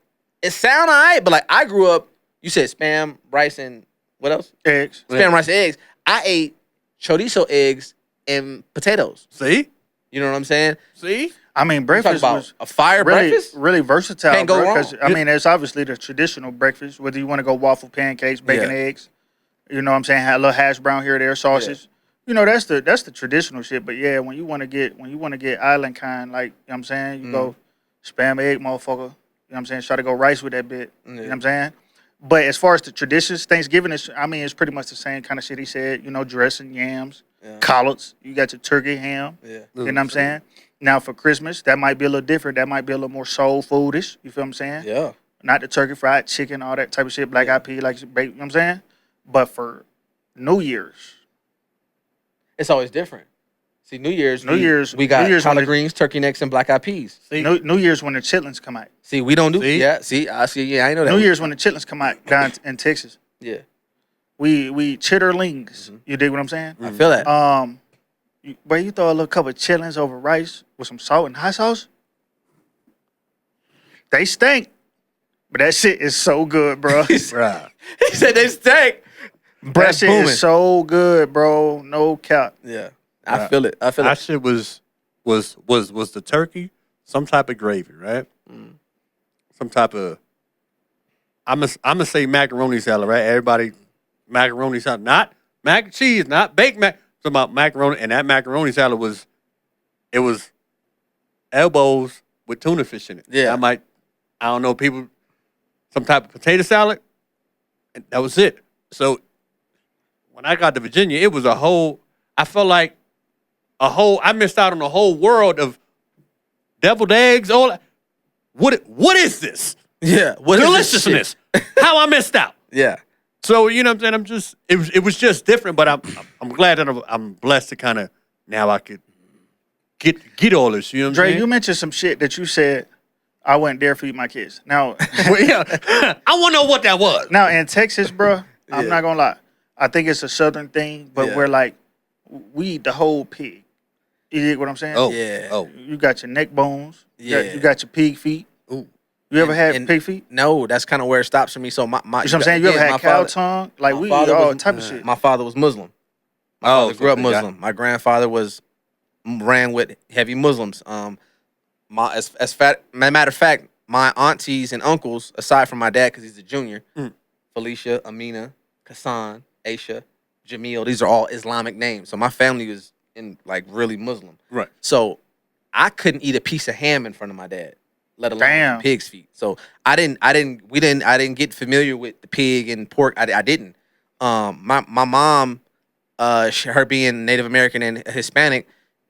it sound all right, but like, I grew up, you said spam, rice, and what else? Eggs. Spam, rice, and eggs. I ate chorizo eggs and potatoes. See? You know what I'm saying? See? I mean, You talking breakfast about was a fire really, breakfast? really versatile, Can't go bro. wrong. 'Cause, I mean, it's obviously the traditional breakfast. Whether you want to go waffle, pancakes, bacon, Yeah. eggs, you know what I'm saying? A little hash brown here or there, sausage. You know, that's the traditional shit. But yeah, when you want to get island kind, like, you know what I'm saying, you go spam egg, motherfucker. You know what I'm saying? Try to go rice with that bit. You know what I'm saying? But as far as the traditions, Thanksgiving is, I mean, it's pretty much the same kind of shit he said. You know, dressing, yams, collards. You got your turkey, ham. Yeah. You know what I'm saying? Now for Christmas, that might be a little different. That might be a little more soul foodish. You feel what I'm saying? Yeah. Not the turkey fried chicken, all that type of shit, black eyed pea, like, you know what I'm saying? But for New Year's, It's always different. See, New Year's, New Year's- we got New Year's collard when the- greens, turkey necks, and black eyed peas. See? New Year's when the chitlins come out. See, we don't do. See? Yeah. See, I see. Yeah, I know that. New Year's when the chitlins come out down in Texas. Yeah. We chitterlings. You dig what I'm saying? I feel that. But you throw a little cup of chitlins over rice with some salt and hot sauce. They stink, but that shit is so good, bro. Bruh. He said they stink. That Breath shit booming. is so good, bro. No cap. Yeah. I feel it. I feel That it. shit was the turkey, some type of gravy, right? Some type of I'm gonna say macaroni salad, right? Everybody macaroni salad, not mac and cheese, not baked mac. Talking about macaroni, and that macaroni salad was elbows with tuna fish in it. Yeah. I don't know, people, some type of potato salad, and that was it. So when I got to Virginia, it was I felt like I missed out on a whole world of deviled eggs, all that. What is this? Yeah. What is this shit? Deliciousness. How I missed out. Yeah. So, you know what I'm saying? It was just different, but I'm glad that I'm blessed to kind of, now I could get all this, you know what I'm Dre, saying? you mentioned some shit that you said I wouldn't dare feed my kids. Now, Well, yeah. I want to know what that was. now in Texas, bro, I'm Yeah. not gonna lie. I think it's a southern thing, but Yeah. we're like, we eat the whole pig. You get what I'm saying? Oh, Yeah. oh. You got your neck bones. Yeah. You got your pig feet. Ooh. You ever had and- pig feet? No, that's kind of where it stops for me. So my You know what I'm saying? You ever again, had my cow father- tongue? Like, my we eat father all was- type of shit. My father was Muslim. My Oh, father grew up so they got- Muslim. My grandfather ran with heavy Muslims. Matter of fact, my aunties and uncles, aside from my dad, because he's a junior, Felicia, Amina, Kassan, Aisha, Jamil, these are all Islamic names. So my family was really Muslim. Right. So I couldn't eat a piece of ham in front of my dad, let alone Damn. pig's feet. So I didn't get familiar with the pig and pork. I didn't. My mom, her being Native American and Hispanic,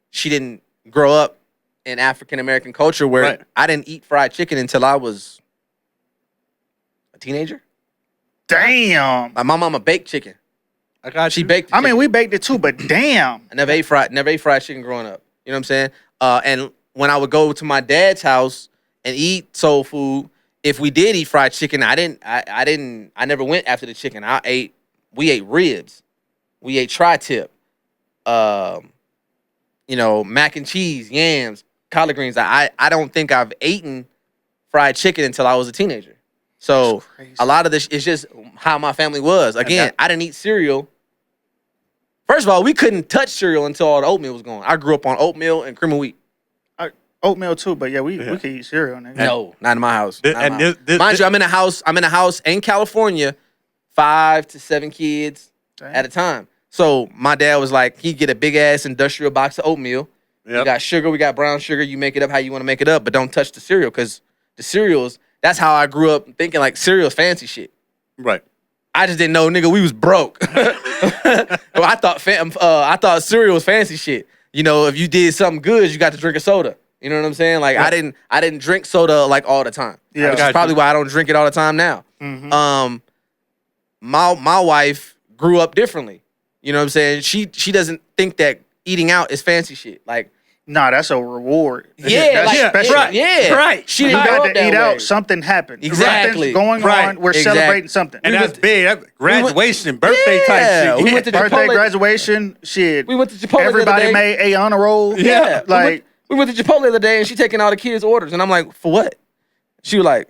she didn't grow up in African American culture where Right. I didn't eat fried chicken until I was a teenager. Damn. My mama baked chicken. I got She you. baked. The I mean, chicken. we baked it too, but damn. I never ate fried chicken growing up. You know what I'm saying? And when I would go to my dad's house and eat soul food, if we did eat fried chicken, I never went after the chicken. We ate ribs. We ate tri-tip. Mac and cheese, yams, collard greens. I don't think I've eaten fried chicken until I was a teenager. So That's crazy. a lot of this is just how my family was. Again, that- I didn't eat cereal. First of all, we couldn't touch cereal until all the oatmeal was gone. I grew up on oatmeal and cream of wheat. Oatmeal too, but yeah, we can eat cereal, nigga. No, not in my house. This- Not in and my house. this- Mind you, I'm in a house in California, 5 to 7 kids Damn. at a time. So my dad was like, he'd get a big ass industrial box of oatmeal. We Yep. got sugar, we got brown sugar. You make it up how you want to make it up, but don't touch the cereal because the cereals. That's how I grew up thinking like cereal's fancy shit. Right. I just didn't know, nigga, we was broke. Well, I thought cereal was fancy shit. If you did something good, you got to drink a soda. You know what I'm saying? Like I didn't drink soda like all the time. Yeah. Which is Gotcha. probably why I don't drink it all the time now. Mhm. My wife grew up differently. You know what I'm saying? She doesn't think that eating out is fancy shit. Like Nah, that's a reward. Yeah, That's special. right. Yeah, Right. She You didn't grow got up to eat that out. way. Something happened. Exactly. Something's going Right. on. We're Exactly. celebrating something. And that's big. That graduation, birthday Yeah. type shit. We went to Birthday, Chipotle. graduation, shit. We went to Chipotle the other Everybody day. made a honor roll. Yeah, Like, we went to Chipotle the other day, and she taking all the kids' orders, and I'm like, for what? She was like,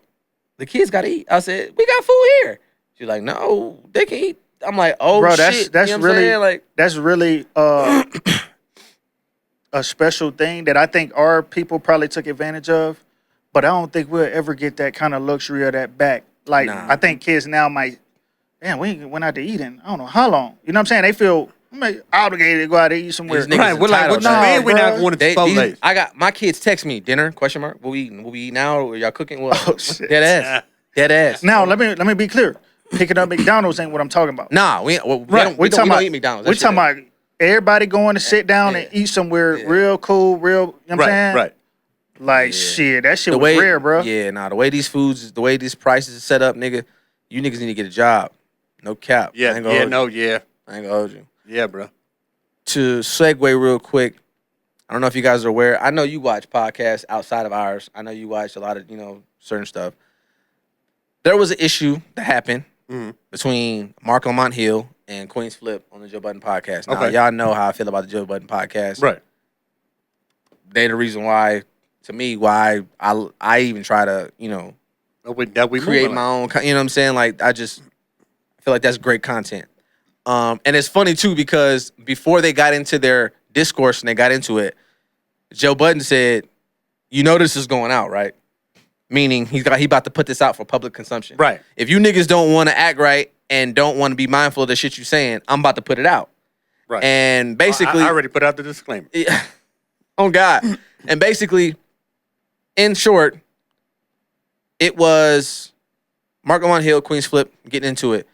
the kids got to eat. I said, we got food here. She was like, no, they can eat. I'm like, oh bro, shit. that's You know what I'm really saying? Like, that's really a special thing that I think our people probably took advantage of, but I don't think we'll ever get that kind of luxury or that back. Like, Nah. I think kids now might, damn, we ain't went out to eat in I don't know how long. You know what I'm saying? They feel obligated to go out to eat somewhere. These niggas Right. We're like, what entitled, you nah, mean we not bruh. going to Chipotle? I got my kids text me dinner question mark. Will we eat now or y'all cooking? Well, Oh, shit. dead ass. Now, let me be clear. Picking up McDonald's ain't what I'm talking about. Nah, we don't eat McDonald's. We talking about everybody going to sit down and eat somewhere real cool, real, you know what I'm saying? Right. Like, shit, that shit the was way, rare, bro. Yeah, nah, the way these prices is set up, nigga, you niggas need to get a job. No cap. I Yeah. ain't gonna Yeah. hold No. you. Yeah. I ain't gonna hold you. Yeah, bro. To segue real quick, I don't know if you guys are aware. I know you watch podcasts outside of ours. I know you watch a lot of, certain stuff. There was an issue that happened between Mark Lamont Hill and Queen's Flip on the Joe Budden podcast. Now, y'all know how I feel about the Joe Budden podcast. Right. They the reason why, to me, why I even try to, That we create moving my own, you know what I'm saying? Like, I feel like that's great content. And it's funny, too, because before they got into their discourse and they got into it, Joe Budden said, you know this is going out, right? Meaning he about to put this out for public consumption. Right. If you niggas don't want to act right and don't want to be mindful of the shit you saying, I'm about to put it out. Right. And basically... I already put out the disclaimer. Oh, God. And basically, in short, it was Mark Lamont Hill, Queen's Flip, getting into it.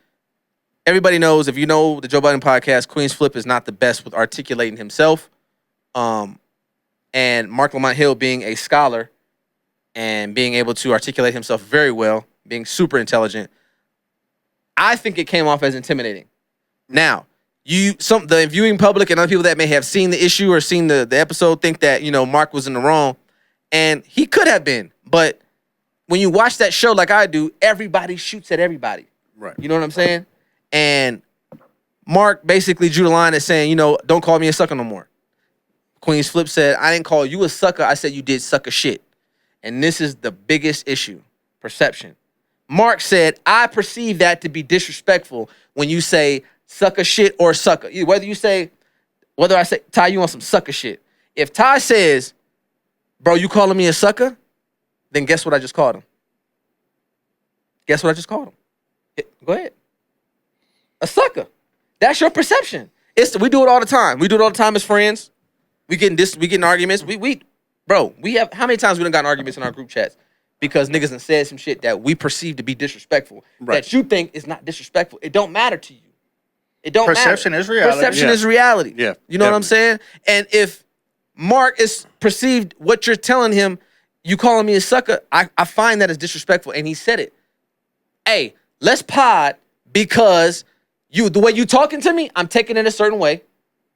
Everybody knows, if you know the Joe Budden podcast, Queen's Flip is not the best with articulating himself. And Mark Lamont Hill being a scholar and being able to articulate himself very well, being super intelligent, I think it came off as intimidating. Now, the viewing public and other people that may have seen the issue or seen the episode think that, Mark was in the wrong. And he could have been. But when you watch that show like I do, everybody shoots at everybody. Right. You know what I'm saying? And Mark basically drew the line as saying, don't call me a sucker no more. Queen's Flip said, I didn't call you a sucker. I said you did sucker shit. And this is the biggest issue, perception. Mark said, I perceive that to be disrespectful when you say sucker shit or sucker. Whether I say, Ty, you want some sucker shit. If Ty says, bro, you calling me a sucker? Then guess what I just called him? Guess what I just called him? Go ahead. A sucker. That's your perception. We do it all the time. We do it all the time as friends. We get in arguments. We have how many times we done gotten arguments in our group chats because niggas done said some shit that we perceive to be disrespectful. Right. That you think is not disrespectful. It don't matter to you. It don't Perception matter. is reality. Perception is reality. Yeah. You know what I'm saying? And if Mark is perceived what you're telling him, you calling me a sucker, I find that as disrespectful. And he said it. Hey, let's pod because the way you talking to me, I'm taking it a certain way.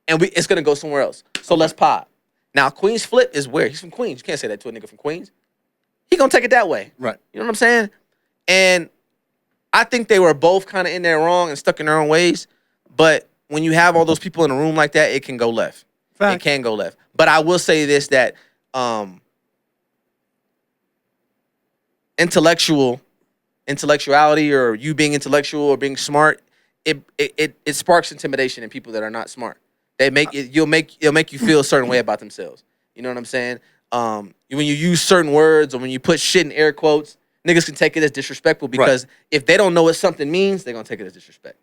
And it's gonna go somewhere else. So let's pod. Now, Queen's Flip is where? He's from Queens. You can't say that to a nigga from Queens. He gonna take it that way. Right. You know what I'm saying? And I think they were both kind of in there wrong and stuck in their own ways. But when you have all those people in a room like that, it can go left. Fact. It can go left. But I will say this, that intellectuality or you being intellectual or being smart, it sparks intimidation in people that are not smart. It'll make you feel a certain way about themselves. You know what I'm saying? When you use certain words or when you put shit in air quotes, niggas can take it as disrespectful because if they don't know what something means, they're gonna take it as disrespect.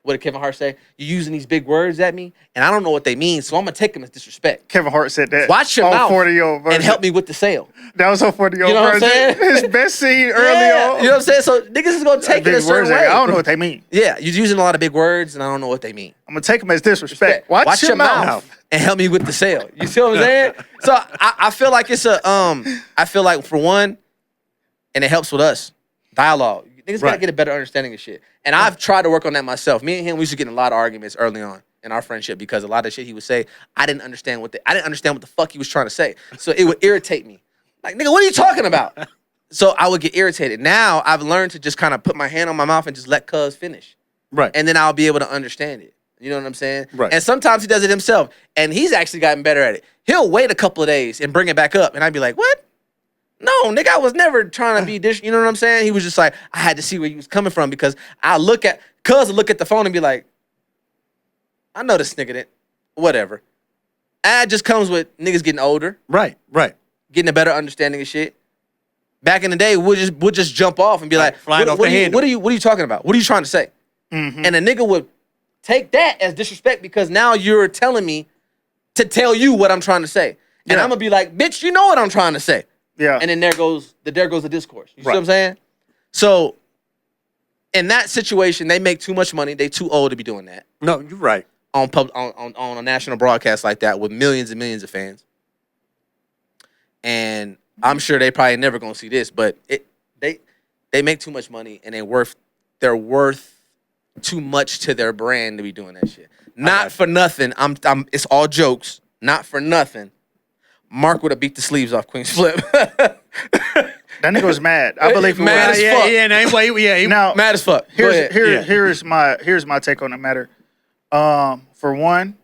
What did Kevin Hart say? You're using these big words at me, and I don't know what they mean, so I'm gonna take them as disrespect. Kevin Hart said that. Watch your mouth 40-year-old version. and help me with the sale. That was so 40-year-old You know what I'm version. saying? His best scene early Yeah, on. you know what I'm saying? So niggas is gonna take it a Big certain words, way. I don't know what they mean. Yeah, you're using a lot of big words, and I don't know what they mean. I'm gonna take them as disrespect. Watch your mouth. and help me with the sale. You see what I'm saying? So I feel like it's I feel like for one, and it helps with us, dialogue. Niggas gotta get a better understanding of shit. And I've tried to work on that myself. Me and him, we used to get in a lot of arguments early on. in our friendship because a lot of shit he would say, I didn't understand what the fuck he was trying to say. So it would irritate me. Like, nigga, what are you talking about? So I would get irritated. Now I've learned to just kind of put my hand on my mouth and just let cuz finish. Right. And then I'll be able to understand it. You know what I'm saying? Right. And sometimes he does it himself. And he's actually gotten better at it. He'll wait a couple of days and bring it back up. And I'd be like, what? No, nigga, I was never trying to be this. You know what I'm saying? He was just like, I had to see where he was coming from because cuz look at the phone and be like, I know this nigga didn't. Whatever. And it just comes with niggas getting older. Right. Getting a better understanding of shit. Back in the day, we'll just jump off and be like, flying off the handle. What are you talking about? What are you trying to say? Mm-hmm. And a nigga would take that as disrespect because now you're telling me to tell you what I'm trying to say. And Yeah. I'm gonna be like, bitch, you know what I'm trying to say. Yeah. And then there goes the discourse. You see what I'm saying? So in that situation, they make too much money. They too old to be doing that No, you're right. on a national broadcast like that with millions and millions of fans. And I'm sure they probably never gonna see this, but they make too much money and they're worth too much to their brand to be doing that shit. Not for nothing. It's all jokes. Not for nothing. Mark would have beat the sleeves off Queen's Flip. That nigga was mad. I believe he Mad was. as fuck. Now, Mad as fuck. Go ahead. here's my take on the matter. For one,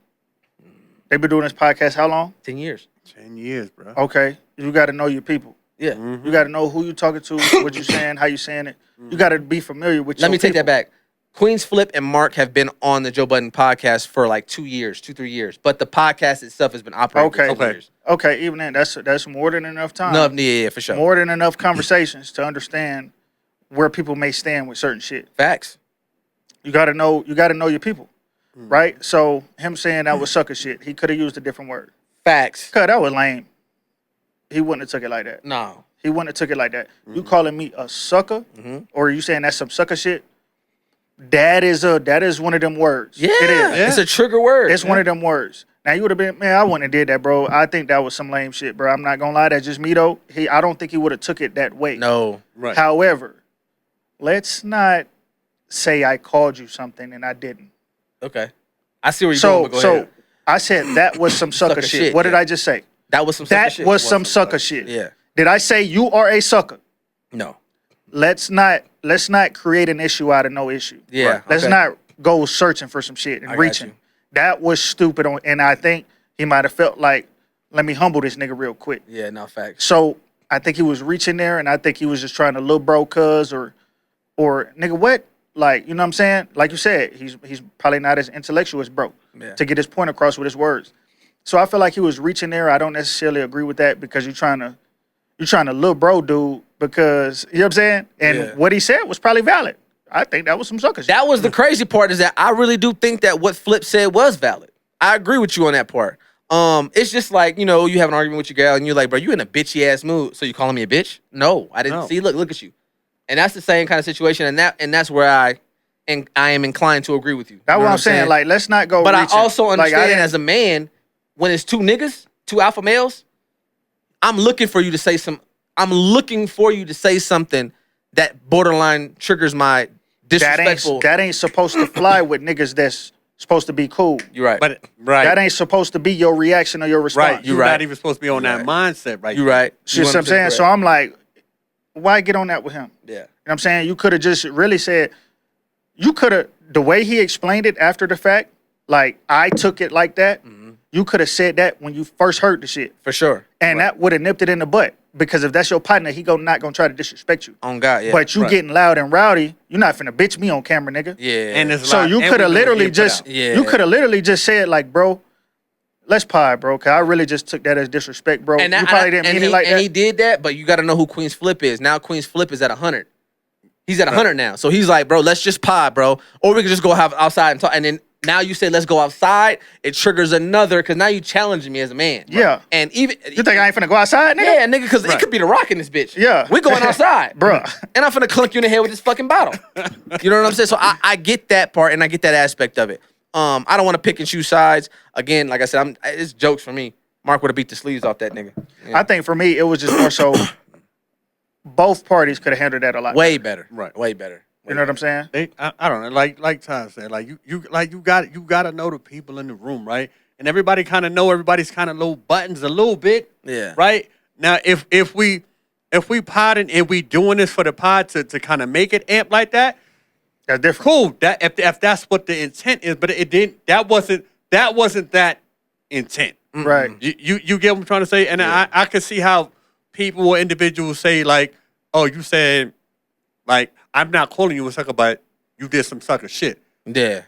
they've been doing this podcast how long? 10 years. 10 years, bro. Okay, you got to know your people. Yeah. You got to know who you talking to, what you saying, how you saying it. You got to be familiar with. Let your me take people. that back. Queen's Flip and Mark have been on the Joe Budden podcast for like 3 years. But the podcast itself has been operating for 2 years. Okay, even then, that's more than enough time. No, yeah, for sure. More than enough conversations to understand where people may stand with certain shit. Facts. You gotta know your people, right? So him saying that was sucker shit, he could have used a different word. Facts. Cause that was lame. He wouldn't have took it like that. No. He wouldn't have took it like that. You calling me a sucker, or you saying that's some sucker shit? That is one of them words. Yeah. It is. It's a trigger word. It's one of them words. Now you would have been, man, I wouldn't have did that, bro. I think that was some lame shit, bro. I'm not gonna lie, that's just me though. I don't think he would have took it that way. No. Right. However, let's not say I called you something and I didn't. Okay. I see where you're going, but go ahead. I said that was some sucker shit. What did I just say? That was some sucker shit. That was some sucker shit. Yeah. Did I say you are a sucker? No. Let's not create an issue out of no issue. Yeah. Right. Let's not go searching for some shit and got reaching. you. That was stupid, and I think he might have felt like, let me humble this nigga real quick. Yeah, no, facts. So I think he was reaching there, and I think he was just trying to little bro cuz or nigga what? Like, you know what I'm saying? Like you said, he's probably not as intellectual as bro to get his point across with his words. So I feel like he was reaching there. I don't necessarily agree with that because you're trying to little bro dude because, you know what I'm saying? And what he said was probably valid. I think that was some sucker shit. That was the crazy part is that I really do think that what Flip said was valid. I agree with you on that part. It's just like, you know, you have an argument with your girl and you're like, bro, you in a bitchy ass mood. So you calling me a bitch? No, I didn't. See, look at you. And that's the same kind of situation. And that's where I am inclined to agree with you. That's what I'm saying. Like, let's not go But reaching. I also understand like, as a man, when it's two niggas, two alpha males, I'm looking for you to say something that borderline triggers my disrespectful. That ain't supposed to fly with niggas that's supposed to be cool. You're right. But right. That ain't supposed to be your reaction or your response. Right. You're not even supposed to be on that mindset, right? You're right. See what I'm saying? So I'm like, why get on that with him? Yeah. You know what I'm saying? You could have just really said, the way he explained it after the fact, like, I took it like that, you could have said that when you first heard the shit. For sure. And that would have nipped it in the butt. Because if that's your partner, he not going to try to disrespect you. On God, yeah. But you getting loud and rowdy, you're not finna bitch me on camera, nigga. Yeah. And there's a So lot- you and could have we know literally you put just, out. Yeah. you could have literally just said, like, bro, let's pie, bro. Because I really just took that as disrespect, bro. And you probably didn't mean it like and that. he did that, but you got to know who Queen's Flip is. Now Queen's Flip is at 100. He's at 100 now. So he's like, bro, let's just pie, bro. Or we can just go have outside and talk. And then now you say, let's go outside. It triggers another, because now you challenging me as a man. Yeah. And even... You think I ain't finna go outside, nigga? Yeah, nigga, because it could be the Rock in this bitch. Yeah. We going outside. Bruh. And I'm finna clunk you in the head with this fucking bottle. You know what I'm saying? So I get that part, and I get that aspect of it. I don't want to pick and choose sides. Again, like I said, it's jokes for me. Mark would have beat the sleeves off that nigga. Yeah. I think for me, it was just more so both parties could have handled that a lot. Way better. Right. Way better. You know what I'm saying? I don't know. Like Ty said, like you gotta know the people in the room, right? And everybody kind of know everybody's kind of little buttons a little bit. Yeah. Right now, if we podding and we doing this for the pod to kind of make it amp like that, That's different. cool. That if that's what the intent is, but it didn't. That wasn't that intent. Right. You get what I'm trying to say? And I can see how people or individuals say, like, oh, you said, like, I'm not calling you a sucker, but you did some sucker shit. Yeah.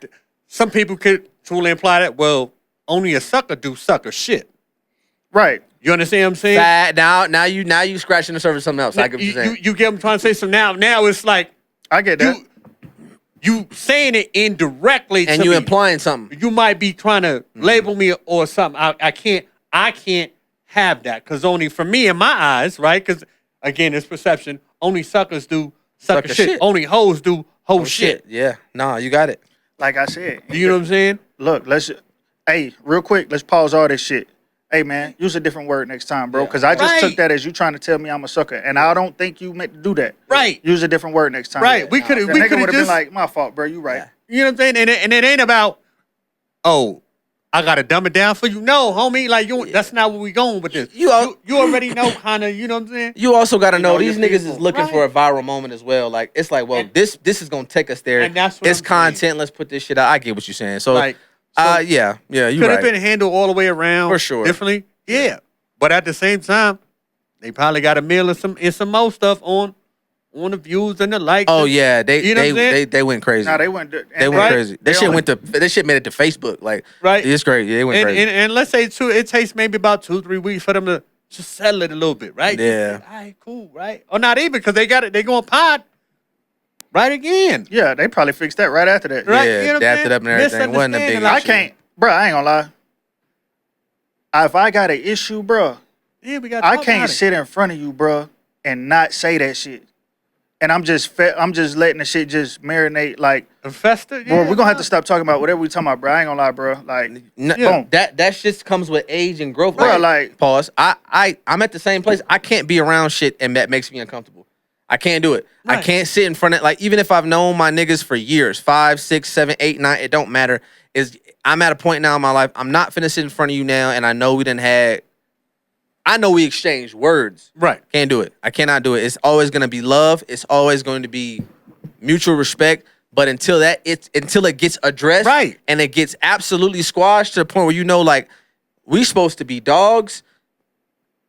Some people could truly imply that, well, only a sucker do sucker shit. Right. You understand what I'm saying? Now you scratching the surface of something else. I get what you're saying. You get what I'm trying to say? So now it's like, I get that. you saying it indirectly And to you me. implying something. You might be trying to label me or something. I can't have that, because only for me in my eyes, right? Because again, it's perception. Only suckers do sucker shit. Only hoes do hoe shit. Yeah. Nah, you got it. Like I said. Do you know what I'm saying? Look, hey, real quick, let's pause all this shit. Hey, man, use a different word next time, bro, because I just took that as you trying to tell me I'm a sucker, and I don't think you meant to do that. Right. Use a different word next time. Right. We could have just been just like, my fault, bro. You right. Yeah. You know what I'm saying? And it ain't about, oh, I gotta dumb it down for you. No, homie, like that's not where we going with this. You already know, kind of. You know what I'm saying? You also got to know these your niggas people. is looking for a viral moment as well. Like it's like, well, this is gonna take us there. And that's what it's I'm content. saying. Let's put this shit out. I get what you're saying. So, Like, yeah, you could right. have been handled all the way around For sure. differently. Yeah, but at the same time, they probably got a meal and some more stuff on the views and the likes. Oh and, yeah, you know what I'm saying? they went crazy. Nah, they went. They went crazy. That shit made it to Facebook. Like, Right. It's crazy. They went crazy. And let's say it takes maybe about 2-3 weeks for them to just settle it a little bit, right? Yeah. All right, cool, right? Or not even, because they got it. They going pod right again. Yeah, they probably fixed that right after that. Right. Yeah, You know what I'm dapped it saying? up and everything. Wasn't a big Misunderstanding, issue. I can't, bro. I ain't gonna lie. If I got an issue, bro, Yeah, we got. I can't sit in front of you, bro, and not say that shit. And I'm just letting the shit just marinate. Like, Fester. bro, Yeah, we're gonna have to stop talking about whatever we talking about, bro. I ain't gonna lie, bro. Like, Boom. That shit comes with age and growth. Bro, like- pause. I'm at the same place. I can't be around shit and that makes me uncomfortable. I can't do it. Right. I can't sit in front of, like, even if I've known my niggas for years, 5, 6, 7, 8, 9, it don't matter. I'm at a point now in my life. I'm not finna sit in front of you now, and I know we exchanged words. Right. Can't do it. I cannot do it. It's always gonna be love. It's always going to be mutual respect. But until it gets addressed, Right. and it gets absolutely squashed to the point where you know, like, we supposed to be dogs,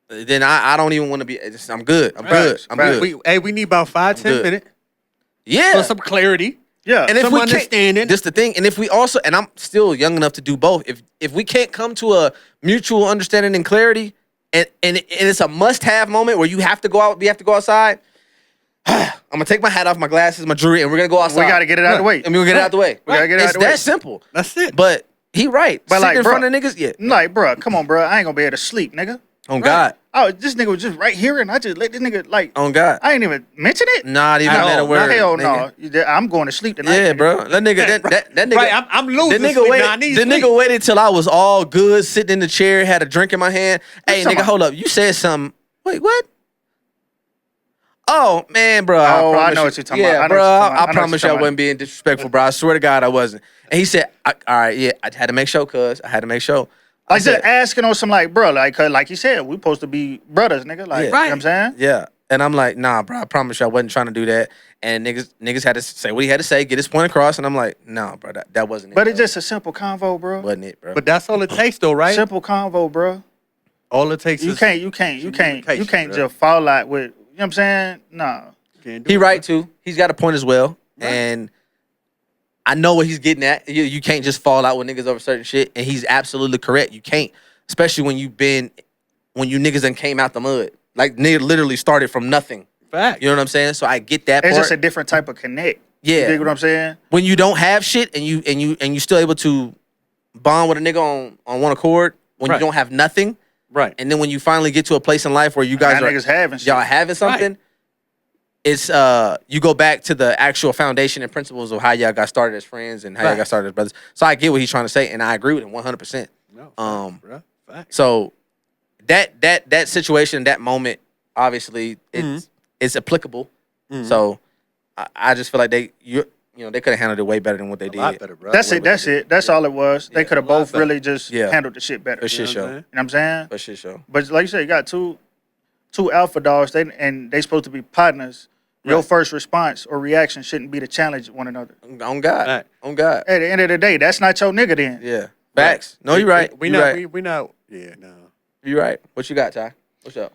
then I don't even want to be. I'm good. I'm good. I'm good. We need about 5-10 good. minutes Yeah. for some clarity. yeah. And if some we can't, understanding. this the thing. And if we also, and I'm still young enough to do both. If we can't come to a mutual understanding and clarity, and it's a must-have moment where you have to go out, we have to go outside. I'm gonna take my hat off, my glasses, my jewelry, and we're gonna go outside. we gotta get it out of the way. And we're gonna get it out the way. We gotta get it out It's the way. that simple. That's it. But he right. But, Sitting like, in bro, front of niggas, yeah. Like, bro, come on, bro. I ain't gonna be able to sleep, nigga. On God. Oh, this nigga was just right here, and I just let this nigga, like, On God. I ain't even mention it. Not even At that a all. word. Hell nigga. no. I'm going to sleep tonight. Yeah, nigga. bro. That nigga, that nigga. Right, I'm losing The nigga sleep waited. now. I need The sleep. nigga waited till I was all good, sitting in the chair, had a drink in my hand. Hey, talking nigga, about? hold up. You said something. Wait, what? Oh man, bro. Oh, I promise know you- what you're talking yeah, about. I know bro. what you're talking about. I I know what promise you're you I talking wasn't being disrespectful, bro. I swear to God, I wasn't. And he said, "All right, yeah, I had to make sure, cuz I had to make sure." I Like, just asking on some, like, bro, like you said, we supposed to be brothers, nigga. Like, Yeah. you know what I'm saying? Yeah. And I'm like, nah, bro, I promise you I wasn't trying to do that. And niggas had to say what he had to say, get his point across. And I'm like, nah, bro, that wasn't it. But bro. it's just a simple convo, bro. wasn't it, bro. But that's all it takes, though, right? Simple convo, bro. All it takes You is can't communication, bro. just fall out with, you know what I'm saying? Nah. Can't do He it, right too. He's got a point as well. Right. And I know what he's getting at. You can't just fall out with niggas over certain shit. And he's absolutely correct. You can't. Especially when you niggas done came out the mud. Like, nigga literally started from nothing. Fact. You know what I'm saying? So I get that It's part. just a different type of connect. Yeah. You dig what I'm saying? When you don't have shit and you still able to bond with a nigga on one accord when Right. you don't have nothing, Right. and then when you finally get to a place in life where you guys Now are niggas having shit. y'all having something, it's you go back to the actual foundation and principles of how y'all got started as friends and how y'all got started as brothers. So I get what he's trying to say, and I agree with him 100%. No, Um, fact. So that situation, that moment, obviously it's applicable. So I just feel like they could have handled it way better than what they A did. lot better, bro. That's it. That's it. That's all it was. They could have a lot both better. really just handled the shit better. For shit show. You know what I'm saying? For shit show. But like you said, you got two alpha dogs. They supposed to be partners. Your first response or reaction shouldn't be to challenge one another. On God. Right. On God. At the end of the day, that's not your nigga then. Yeah. Facts. No, you're right. We You not. right. We not. Yeah, no. You right. What you got, Ty? What's up?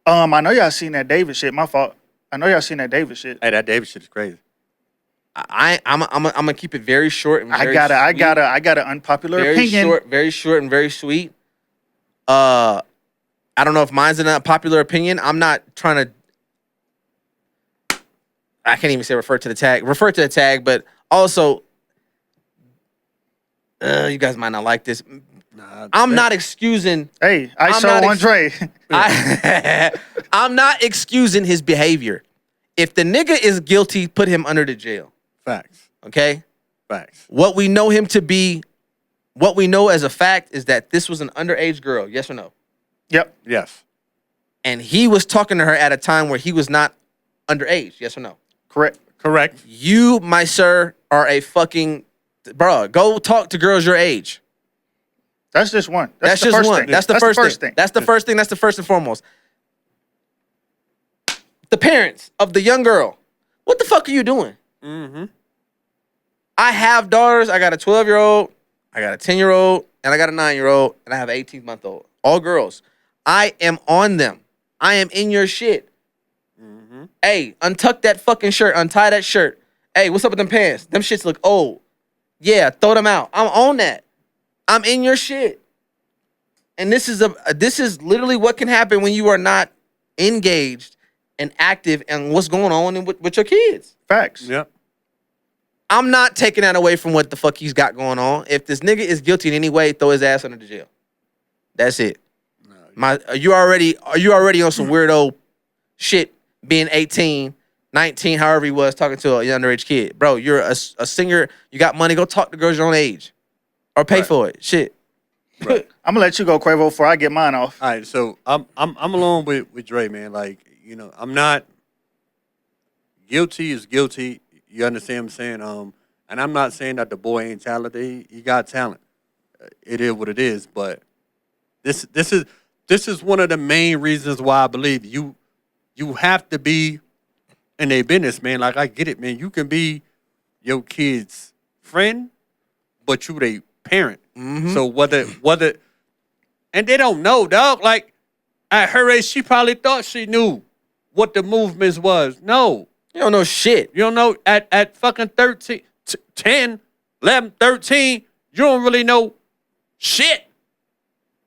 I know y'all seen that David shit. My fault. I know y'all seen that David shit. Hey, that David shit is crazy. I'm gonna keep it very short and very I sweet. got an unpopular very opinion. very short and very sweet. I don't know if mine's an unpopular opinion. I'm not trying to. I can't even say refer to the tag, but also, you guys might not like this. Nah, I'm not excusing. Hey, I I'm saw not Andre. I'm not excusing his behavior. If the nigga is guilty, put him under the jail. Facts. Okay? Facts. What we know him to be, what we know as a fact is that this was an underage girl. Yes or no? Yep. Yes. And he was talking to her at a time where he was not underage. Yes or no? Correct. Correct. You, my sir, are a fucking bruh. Go talk to girls your age. That's just one. That's the just first one. thing. That's the first thing. That's the first thing. That's the first and foremost. The parents of the young girl. What the fuck are you doing? Mm-hmm. I have daughters. I got a 12-year-old, I got a 10-year-old, and I got a 9-year-old, and I have an 18-month-old. All girls. I am on them. I am in your shit. Mm-hmm. Hey, untuck that fucking shirt. Untie that shirt. Hey, what's up with them pants? Them shits look old. Yeah, throw them out. I'm on that. I'm in your shit. And this is literally what can happen when you are not engaged and active and what's going on with your kids. Facts. Yep. I'm not taking that away from what the fuck he's got going on. If this nigga is guilty in any way, throw his ass under the jail. That's it. Are you already on some weirdo shit being 18, 19, however he was, talking to a underage kid? Bro, you're a singer. You got money. Go talk to girls your own age. Or pay for it. Shit. Right. I'm gonna let you go, Quavo, before I get mine off. All right, so I'm along with Dre, man. Like, I'm not guilty is guilty. You understand what I'm saying? And I'm not saying that the boy ain't talented. He got talent. It is what it is. But this is one of the main reasons why I believe you have to be in their business, man. Like, I get it, man. You can be your kid's friend, but you they parent. Mm-hmm. So whether and they don't know, dog. Like, at her age, she probably thought she knew what the movements was. No. You don't know shit. You don't know at fucking 13, 10, 11, 13, you don't really know shit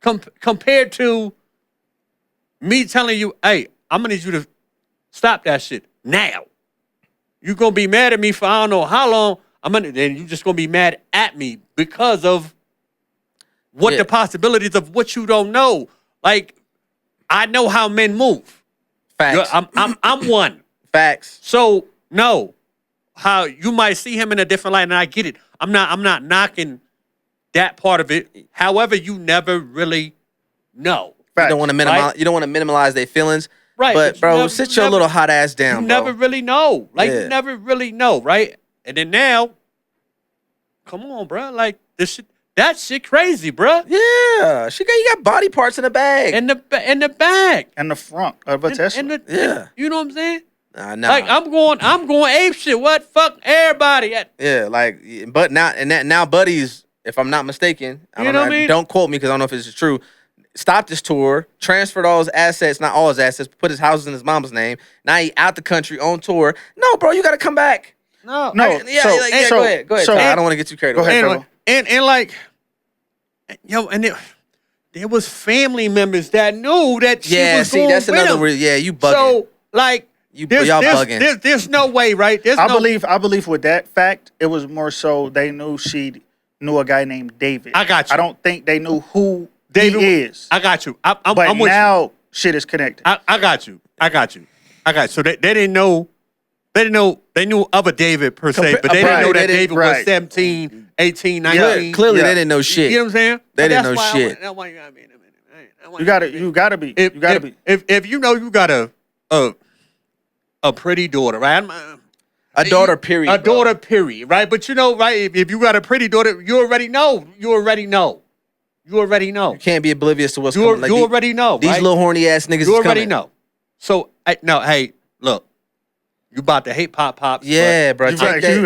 compared to me telling you, hey, I'm going to need you to stop that shit now. You're going to be mad at me for I don't know how long. Then you're just going to be mad at me because of what the possibilities of what you don't know. Like, I know how men move. Facts. I'm one. Facts. So no, how you might see him in a different light, and I get it. I'm not knocking that part of it. However, you never really know. Facts. You don't want to minimize. Right? You don't want to minimize their feelings. Right, But but bro, you never- sit you your never- little hot ass down. You bro. never really know. Like, Yeah. you never really know, right? And then now, come on, bro. Like, this shit, that shit crazy, bro. Yeah, you got body parts in the bag. In the bag. And the front of a Tesla. Yeah. You know what I'm saying? Nah. Like, I'm going ape shit. What? Fuck everybody. Yeah, like, but now Buddy's, if I'm not mistaken, I You don't know know. what I mean? Don't quote me because I don't know if this is true. Stopped his tour, transferred all his assets, not all his assets, put his houses in his mama's name. Now he out the country on tour. No, bro, you got to come back. No. No. Go ahead. so- Ty. I don't want to get too carried Go away. ahead. And like, and there was family members that knew that she Yeah, was see, going that's with another him. reason. Yeah, you bugging. So, like, Y'all there's bugging. There's no way, right? I believe with that fact, it was more so they knew she knew a guy named David. I got you. I don't think they knew who David he is. I got you. But I'm with now shit is connected. I got you. So they didn't know. They knew of a David per se, but they didn't know that David was 17, 18, 19. Clearly, Yeah. they didn't know shit. You know what I'm saying? They But didn't that's know why shit. That's why you gotta be in a minute. You gotta be. You gotta be. If you know you got a pretty daughter, right? A daughter, period. A bro. daughter, period. Right? But you know, right? If you got a pretty daughter, you already know. You already know. You already know. You can't be oblivious to what's coming. Like, You already know. These right? little horny ass niggas. You is already coming. know. So no, hey, look. You about to hate pop pops. Yeah, bro. You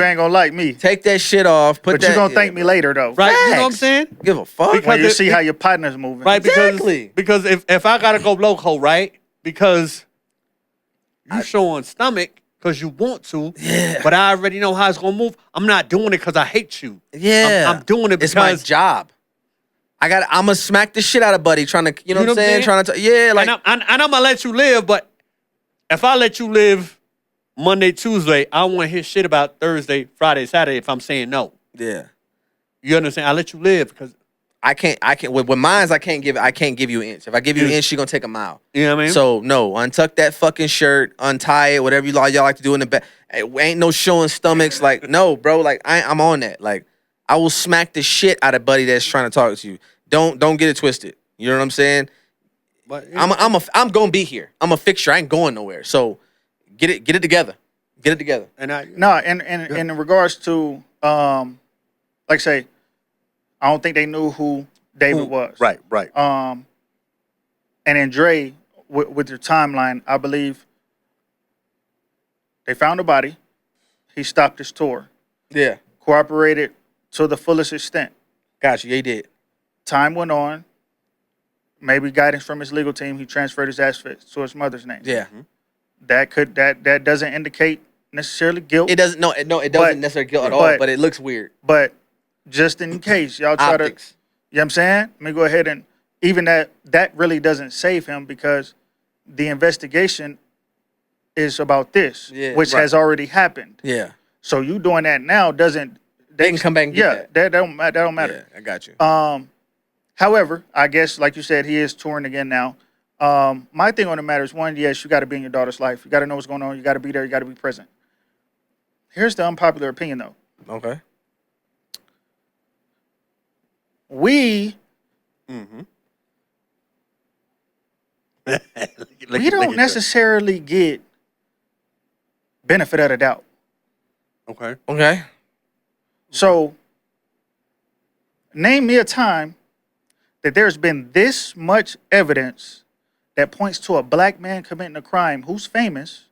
ain't gonna like me. Take that shit off. But you gonna thank me later though. Right? Facts. You know what I'm saying? Give a fuck. Because When you see how your partner's moving. Right? Exactly. Because if I gotta go loco, right? Because you showing stomach because you want to, Yeah. but I already know how it's gonna move. I'm not doing it because I hate you. Yeah. I'm doing it because it's my job. I'm gonna smack the shit out of buddy trying to, you know what I'm saying? Trying to, like. and I'm gonna let you live, but if I let you live Monday, Tuesday, I want to hear shit about Thursday, Friday, Saturday if I'm saying no. Yeah. You understand? I let you live because I can't with mine's I can't give you an inch. If I give you an inch, she gonna take a mile. you know what I mean? So no, untuck that fucking shirt, untie it, whatever y'all like to do in the back. Ain't no showing stomachs. Like, no, bro. Like I'm on that. Like, I will smack the shit out of buddy that's trying to talk to you. Don't get it twisted. You know what I'm saying? But I'm gonna be here. I'm a fixture. I ain't going nowhere. So get it together. Get it together. and in regards to like I say, I don't think they knew who David was. Right. And then Dre, with your timeline, I believe they found a body. He stopped his tour. Yeah. Cooperated to the fullest extent. Got you. Yeah, he did. Time went on. Maybe guidance from his legal team. He transferred his assets to his mother's name. Yeah. That doesn't indicate necessarily guilt. It doesn't. No, it doesn't necessarily guilt at all. But it looks weird. But just in case y'all try Optics. to, you know what I'm saying? Let me go ahead and even that really doesn't save him because the investigation is about this, which has already happened. Yeah. So you doing that now doesn't. They can come back and get that. That don't matter. Yeah, I got you. However, I guess like you said, he is touring again now. My thing on the matter is one, yes, you got to be in your daughter's life. You got to know what's going on. You got to be there. You got to be present. Here's the unpopular opinion, though. Okay. We don't necessarily get benefit of the doubt. Okay. So, name me a time that there's been this much evidence that points to a black man committing a crime who's famous,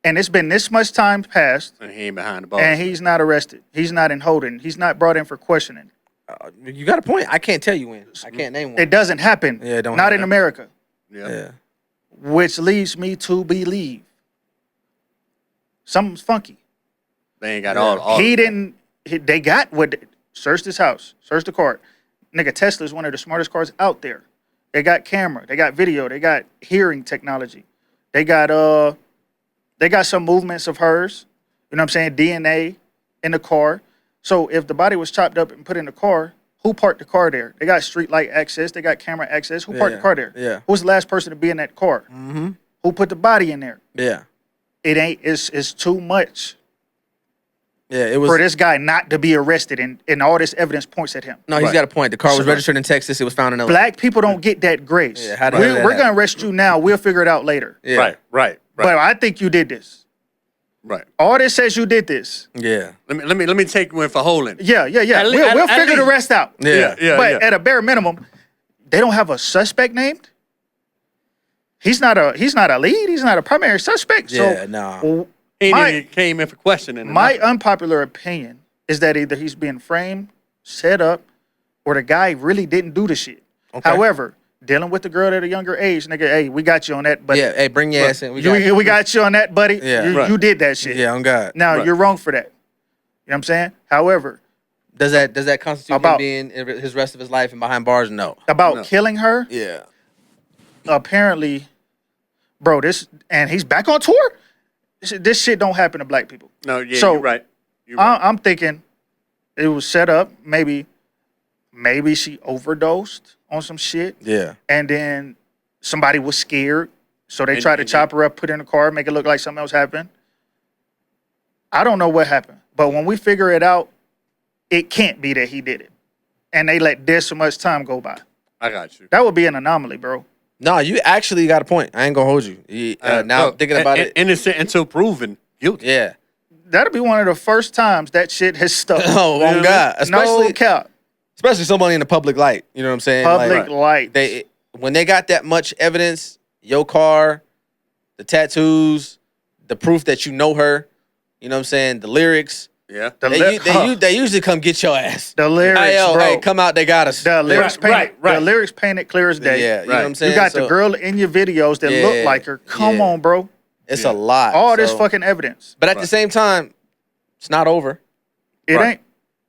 and it's been this much time passed, And he ain't behind the bars. and he's not arrested. He's not in holding. He's not brought in for questioning. You got a point. I can't tell you when. I can't name one. It doesn't happen. Yeah, it don't Not happen. in America. Yeah. Which leads me to believe something's funky. They ain't got all He of that. didn't. They got what? Searched his house. Searched the car. Nigga, Tesla's one of the smartest cars out there. They got camera. They got video. They got hearing technology. They got some movements of hers. You know what I'm saying? DNA in the car. So if the body was chopped up and put in the car, who parked the car there? They got street light access. They got camera access. Who parked the car there? Yeah. Who's the last person to be in that car? Mm-hmm. Who put the body in there? Yeah. It ain't. It's too much Yeah. It was. for this guy not to be arrested, and all this evidence points at him. No, he's Right. got a point. The car was So- registered in Texas. It was found in LA. Black people don't get that grace. Yeah, how did we're that going to happen? arrest you now. We'll figure it out later. Yeah. Right. But I think you did this. Right. All this says you did this. Yeah. Let me take you in for holding. Yeah. At le- We'll at figure the least. rest out. Yeah. But at a bare minimum, they don't have a suspect named. He's not a lead. He's not a primary suspect. Yeah, So nah. He My- even came in for questioning. my unpopular opinion is that either he's being framed, set up, or the guy really didn't do the shit. Okay. However, dealing with the girl at a younger age, nigga, hey, we got you on that, buddy. Yeah. Hey, bring your ass in. We We got you on that, buddy. Yeah. You, Right. you did that shit. Yeah, on God. Now, Right. you're wrong for that. You know what I'm saying? However, Does that constitute him About- being in his rest of his life and behind bars? No. about No. killing her, Yeah. apparently, bro, and he's back on tour? This shit don't happen to black people. No, yeah, So, you're right. You're right. I'm thinking it was set up. Maybe she overdosed on some shit, Yeah. and then somebody was scared, so they And- tried to and chop her up, put her in the car, make it look like something else happened. I don't know what happened, but when we figure it out, it can't be that he did it, and they let this so much time go by. I got you. That would be an anomaly, bro. No, you actually got a point. I ain't gonna hold you. Now No, I'm thinking about it. Innocent until proven. guilty. Yeah. That'll be one of the first times that shit has stuck. Oh, on God. No cap. Especially somebody in the public light. You know what I'm saying? Public light. When they got that much evidence, your car, the tattoos, the proof that you know her, you know what I'm saying, the lyrics. Yeah. They usually come get your ass. The lyrics, bro. Hey, come out, they got us. The lyrics painted, The lyrics painted clear as day. Yeah, you know what I'm saying? You got the girl in your videos that look like her. Come on, bro. It's a lot. All this fucking evidence. But at the same time, it's not over. It ain't.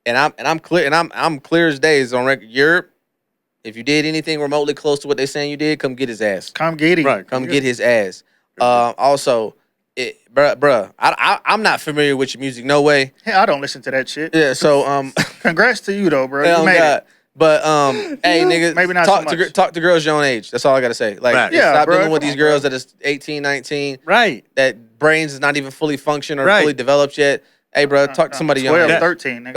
And I'm clear. And I'm clear as day. It's on record. If you did anything remotely close to what they're saying you did, come get his ass. Come get him. Right. Come get his ass. Also, bruh, I'm not familiar with your music. No way. Hey, I don't listen to that shit. Yeah. So congrats to you though, bro. You made it. But hey, nigga, maybe not so much. talk to girls your own age. That's all I gotta say. Like, stop dealing with these girls that is 18, 19. Right. That brains is not even fully functioned or fully developed yet. Hey, bro, talk to somebody 12, young. 13. Nigga.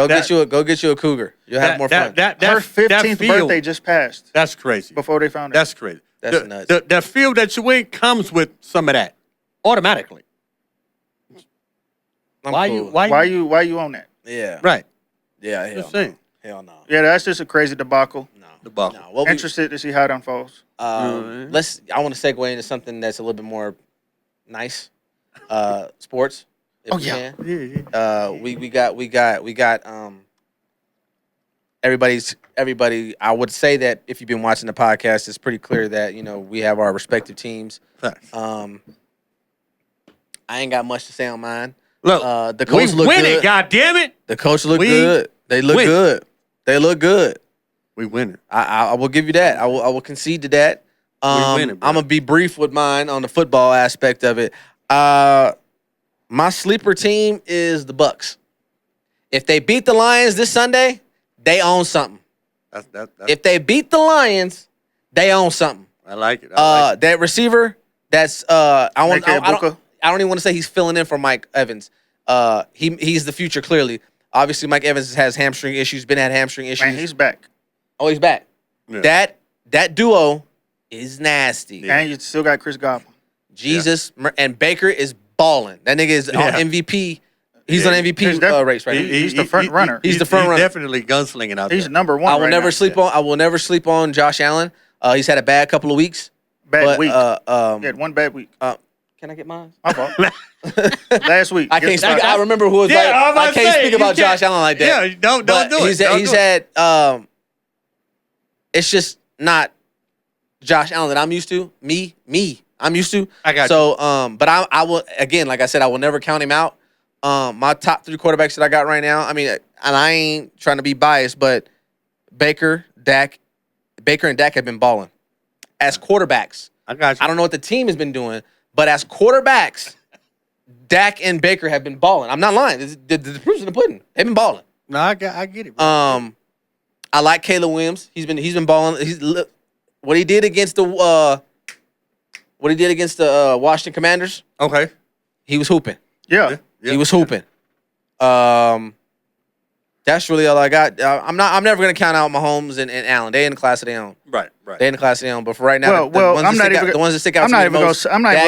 Go get you a cougar. You'll have more fun. Her 15th birthday just passed. That's crazy. Before they found it. That's crazy. That's nuts. The feel that you in comes with some of that automatically. Why you on that? Yeah. Right. Yeah. Just saying. Hell no. Yeah, that's just a crazy debacle. No. Debacle. No. Interested to see how it unfolds. I want to segue into something that's a little bit more nice. Sports. If we can. We got everybody. I would say that if you've been watching the podcast, it's pretty clear that, you know, we have our respective teams. Facts. I ain't got much to say on mine. Look, the coach look winning, good. God damn it. The coach look good. They look good. They look good. We winning. I will give you that. I will concede to that. We winning, bro. I'm gonna be brief with mine on the football aspect of it. My sleeper team is the Bucks. If they beat the Lions this Sunday, they own something. If they beat the Lions, they own something. I like it. That receiver, that's I don't even want to say he's filling in for Mike Evans. He's the future clearly. Obviously, Mike Evans has hamstring issues. Been had hamstring issues. Man, he's back. Oh, he's back. Yeah. That duo is nasty. Yeah. And you still got Chris Godwin. Jesus and Baker is balling. That nigga is on MVP. He's on MVP race right now. He's the front runner. He's the front runner. Definitely gunslinging out there. He's number one. I will never sleep on Josh Allen. He's had a bad couple of weeks. Bad week. He had one bad week. Can I get mine? My fault. Last week. I can't speak. I remember who was I can't speak about Josh Allen like that. Yeah, don't do it. He's had it's just not Josh Allen that I'm used to. I'm used to. I got you. So, but I will, again, like I said, I will never count him out. My top 3 quarterbacks that I got right now, I mean, and I ain't trying to be biased, but Baker and Dak have been balling. As quarterbacks. I got you. I don't know what the team has been doing, but as quarterbacks, Dak and Baker have been balling. I'm not lying. The proof's in the pudding. They've been balling. No, I get it. Bro. I like Caleb Williams. He's been balling. What he did against the Washington Commanders. Okay. He was hooping. Yeah. He was hooping. That's really all I got. I'm never gonna count out Mahomes and Allen. They in the class of their own. Right. They in the class of their own. But for right now, the ones that stick out. I'm not even gonna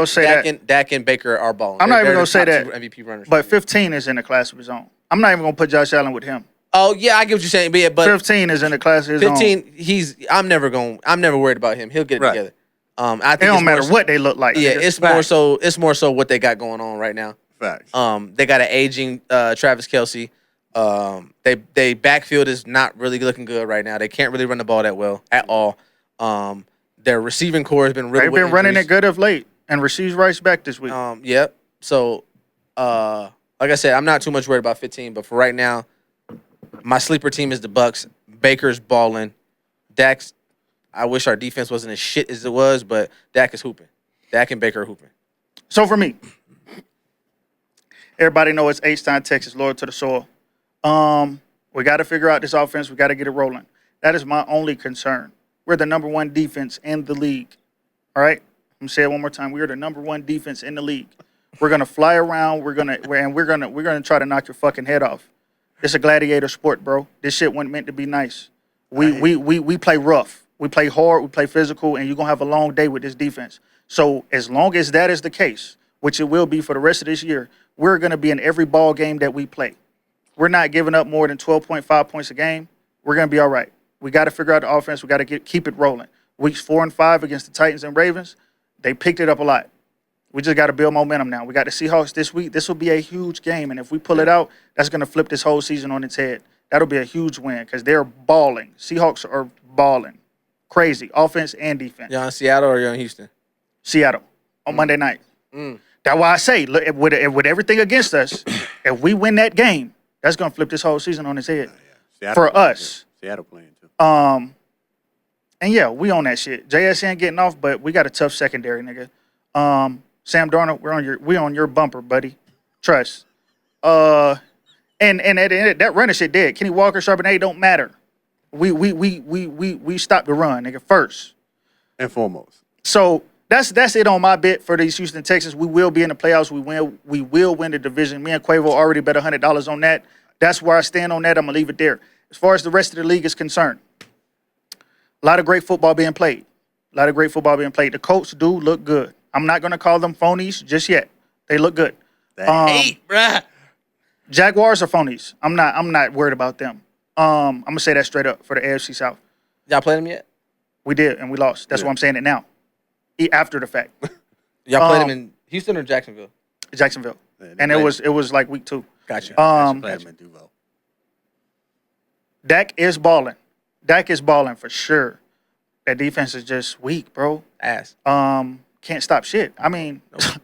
say that. Dak and Baker are balling. I'm not even gonna say that. MVP runners. But 15 is in the class of his own. I'm not even gonna put Josh Allen with him. Oh yeah, I get what you're saying, but 15 is in the class of his own. 15, I'm never worried about him. He'll get it together. I think it don't matter what they look like. Yeah, it's more so what they got going on right now. Facts. They got an aging Travis Kelce. They backfield is not really looking good right now. They can't really run the ball that well at all. Their receiving core has been really. They've been running it good of late, and Rasheed Rice back this week. Yep. So, like I said, I'm not too much worried about 15, but for right now, my sleeper team is the Bucks. Baker's balling. Dak's. I wish our defense wasn't as shit as it was, but Dak is hooping. Dak and Baker are hooping. So for me, everybody know it's H-Town, Texas, loyal to the soil. We got to figure out this offense. We got to get it rolling. That is my only concern. We're the number 1 defense in the league. All right? I'm gonna say it one more time. We are the number 1 defense in the league. We're gonna fly around. We're gonna try to knock your fucking head off. It's a gladiator sport, bro. This shit wasn't meant to be nice. We play rough. We play hard. We play physical, and you're gonna have a long day with this defense. So as long as that is the case, which it will be for the rest of this year, we're going to be in every ball game that we play. We're not giving up more than 12.5 points a game. We're going to be all right. We got to figure out the offense. We got to keep it rolling. Weeks 4 and 5 against the Titans and Ravens, they picked it up a lot. We just got to build momentum now. We got the Seahawks this week. This will be a huge game, and if we pull it out, that's going to flip this whole season on its head. That'll be a huge win because they're balling. Seahawks are balling. Crazy. Offense and defense. Y'all in Seattle or y'all in Houston? Seattle on Monday night. That's why I say, look, with everything against us, if we win that game, that's going to flip this whole season on its head for us. Seattle playing too. And yeah, we own that shit. JSN getting off, but we got a tough secondary, nigga. Sam Darnold, we on your bumper, buddy. Trust. And that running shit dead. Kenny Walker, Charbonnet don't matter. We stopped the run, nigga, first and foremost. So that's it on my bit for these Houston Texans. We will be in the playoffs. We will win the division. Me and Quavo already bet $100 on that. That's where I stand on that. I'm gonna leave it there. As far as the rest of the league is concerned, a lot of great football being played. The Colts do look good. I'm not gonna call them phonies just yet. They look good. Bruh. Jaguars are phonies. I'm not worried about them. I'm gonna say that straight up for the AFC South. Y'all played them yet? We did, and we lost. That's why I'm saying it now. After the fact. Y'all played them in Houston or Jacksonville? Jacksonville. And it was like week 2. Gotcha. Dak is balling. Dak is balling for sure. That defense is just weak, bro. Ass. Can't stop shit. I mean, 4th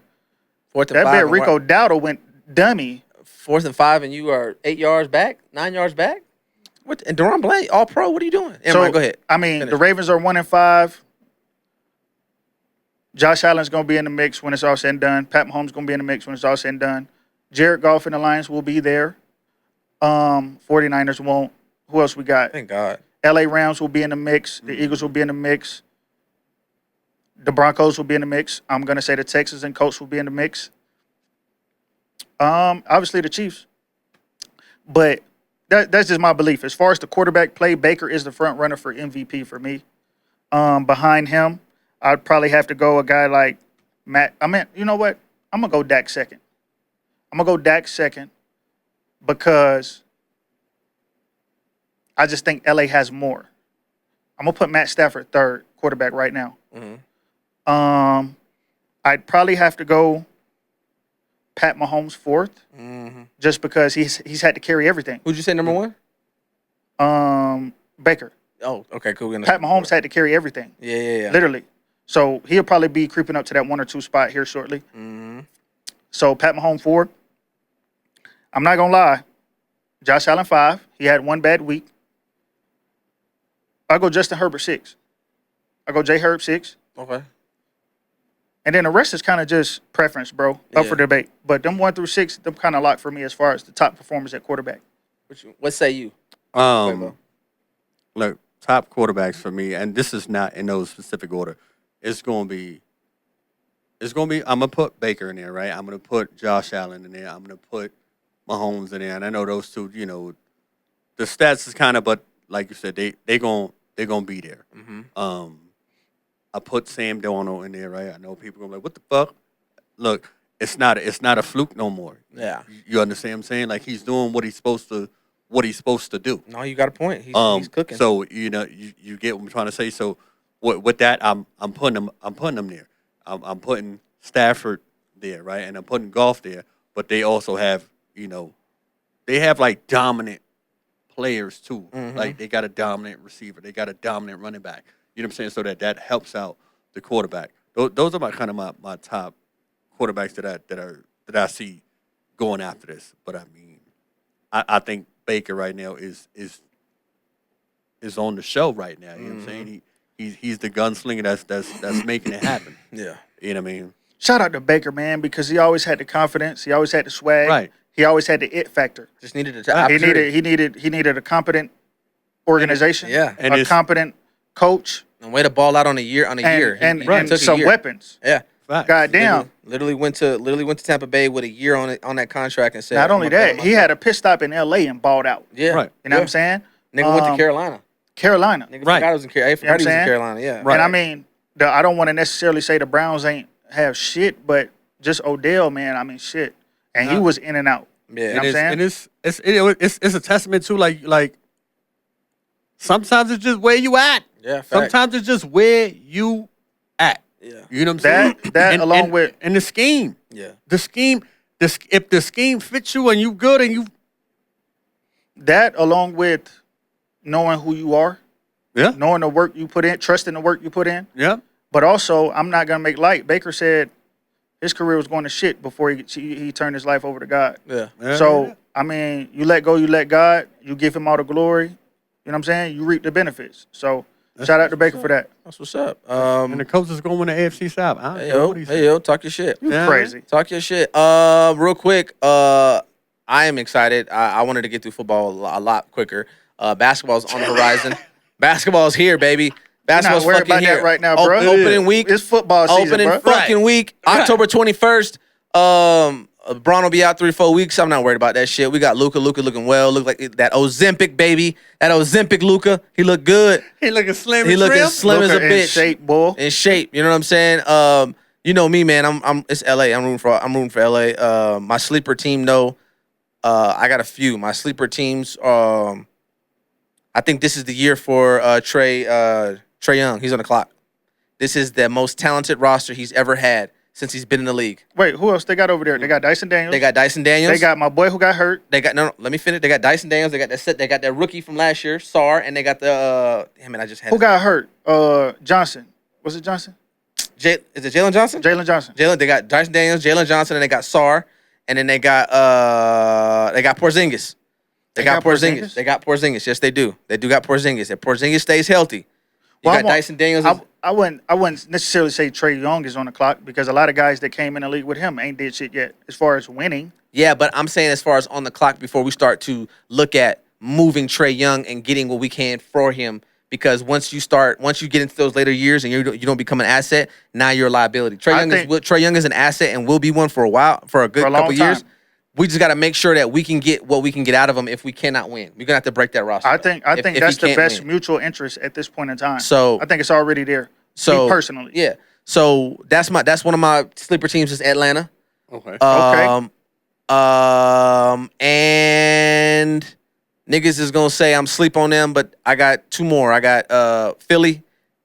and that 5. bit Rico Dowdle went dummy. 4th and 5, and you are 8 yards back, 9 yards back. What? And Deron Blank, all pro. What are you doing? So, go ahead. I mean, Finish. the Ravens are 1 and 5. Josh Allen's gonna be in the mix when it's all said and done. Pat Mahomes gonna be in the mix when it's all said and done. Jared Goff and the Lions will be there. 49ers won't. Who else we got? Thank God. LA Rams will be in the mix. The Eagles will be in the mix. The Broncos will be in the mix. I'm gonna say the Texans and Colts will be in the mix. Obviously the Chiefs. But that's just my belief. As far as the quarterback play, Baker is the front runner for MVP for me. Behind him, I'd probably have to go a guy like Matt. I mean, you know what? I'm going to go Dak second. Because I just think LA has more. I'm going to put Matt Stafford third quarterback right now. I'd probably have to go Pat Mahomes fourth, just because he's had to carry everything. Who'd you say number 1? Baker. Oh, okay, cool. Pat Mahomes had to carry everything. Yeah. Literally. So he'll probably be creeping up to that 1 or 2 spot here shortly. So Pat Mahomes 4. I'm not going to lie. Josh Allen 5. He had 1 bad week. I'll go Justin Herbert 6. I'll go J Herb 6. Okay. And then the rest is kind of just preference, bro. Up for debate. But them 1 through 6, them kind of locked for me as far as the top performers at quarterback. What say you? Look, top quarterbacks for me, and this is not in no specific order. It's gonna be. I'm gonna put Baker in there, right? I'm gonna put Josh Allen in there. I'm gonna put Mahomes in there, and I know those two. You know, the stats is kind of, but like you said, they gonna be there. I put Sam Darnold in there, right? I know people gonna be like, what the fuck? Look, it's not a fluke no more. Yeah, you understand what I'm saying? Like he's doing what he's supposed to do. No, you got a point. He's cooking. So you know, you get what I'm trying to say. So with that, I'm putting them there. I'm putting Stafford there, right? And I'm putting Goff there. But they also have, they have like dominant players too. Like they got a dominant receiver. They got a dominant running back. You know what I'm saying? So that helps out the quarterback. Those are my top quarterbacks that I see going after this. But I mean, I think Baker right now is on the show right now. You know what I'm saying? He's the gunslinger that's making it happen. Yeah. You know what I mean? Shout out to Baker, man, because he always had the confidence. He always had the swag. Right. He always had the it factor. Just needed a he needed a competent organization. Yeah. And a competent coach. And way to ball out on a year. And took some weapons. Yeah. Facts. Goddamn. Literally went to Tampa Bay with a year on that contract and said. Not only that, he had a pit stop in L.A. and balled out. Yeah. Right. You know what I'm saying? Nigga went to Carolina. Nigga Forgot he was in Carolina. I forgot he was in Carolina. Yeah. Right. And I mean, I don't want to necessarily say the Browns ain't have shit, but just Odell, man. I mean, shit, and he was in and out. Yeah, You know what I'm saying? And it's a testament to like sometimes it's just where you at. Yeah, fact. Sometimes it's just where you at. Yeah. You know what I'm saying? That along with the scheme. Yeah. The scheme. If the scheme fits you and you good and you. That along with knowing who you are, Yeah. knowing the work you put in, trusting the work you put in. Yeah. But also, I'm not gonna make light. Baker said his career was going to shit before he turned his life over to God. Yeah. So I mean, you let go, you let God, you give him all the glory. You know what I'm saying? You reap the benefits. So shout out to Baker for that. That's what's up. And the coach is going to the AFC South. Hey yo, talk your shit. You crazy. Talk your shit. Real quick. I am excited. I wanted to get through football a lot quicker. Basketball's on the horizon. Basketball's here, baby. Basketball's worried fucking about here that right now, bro. Opening week. It's football season, Opening bro. fucking week. October 21st. Braun will be out 3-4 weeks. I'm not worried about that shit. We got Luka. Luka looking well. Look like that Ozempic, baby. That Ozempic Luka. He look good. He looking slim. He looking slim as a Luka in bitch. shape, boy. In shape. You know what I'm saying? You know me, man. It's LA. I'm rooting for LA. My sleeper team, though. I got a few. My sleeper teams. I think this is the year for Trae Young. He's on the clock. This is the most talented roster he's ever had since he's been in the league. Wait, who else they got over there? They got Dyson Daniels. They got Dyson Daniels. They got my boy who got hurt. They got let me finish. They got Dyson Daniels. They got that. They got that rookie from last year, Sar, and they got the. Damn it! I just had. Who got hurt? Johnson. Was it Johnson? Is it Jalen Johnson? Jalen Johnson. They got Dyson Daniels, Jalen Johnson, and they got Sar, and then they got Porzingis. They got Porzingis. They got Porzingis. Yes, they do. They do got Porzingis. If Porzingis stays healthy, you got Dyson Daniels. I wouldn't necessarily say Trae Young is on the clock because a lot of guys that came in the league with him ain't did shit yet as far as winning. Yeah, but I'm saying as far as on the clock before we start to look at moving Trae Young and getting what we can for him. Because once you get into those later years and you don't become an asset, now you're a liability. Trae Young is an asset and will be one for a while, for a couple years. We just got to make sure that we can get what we can get out of him if we cannot win. We're gonna have to break that roster. I think that's the best mutual interest at this point in time. So I think it's already there. Me personally, yeah. So that's one of my sleeper teams is Atlanta. Okay. And niggas is gonna say I'm sleep on them, but I got two more. I got Philly,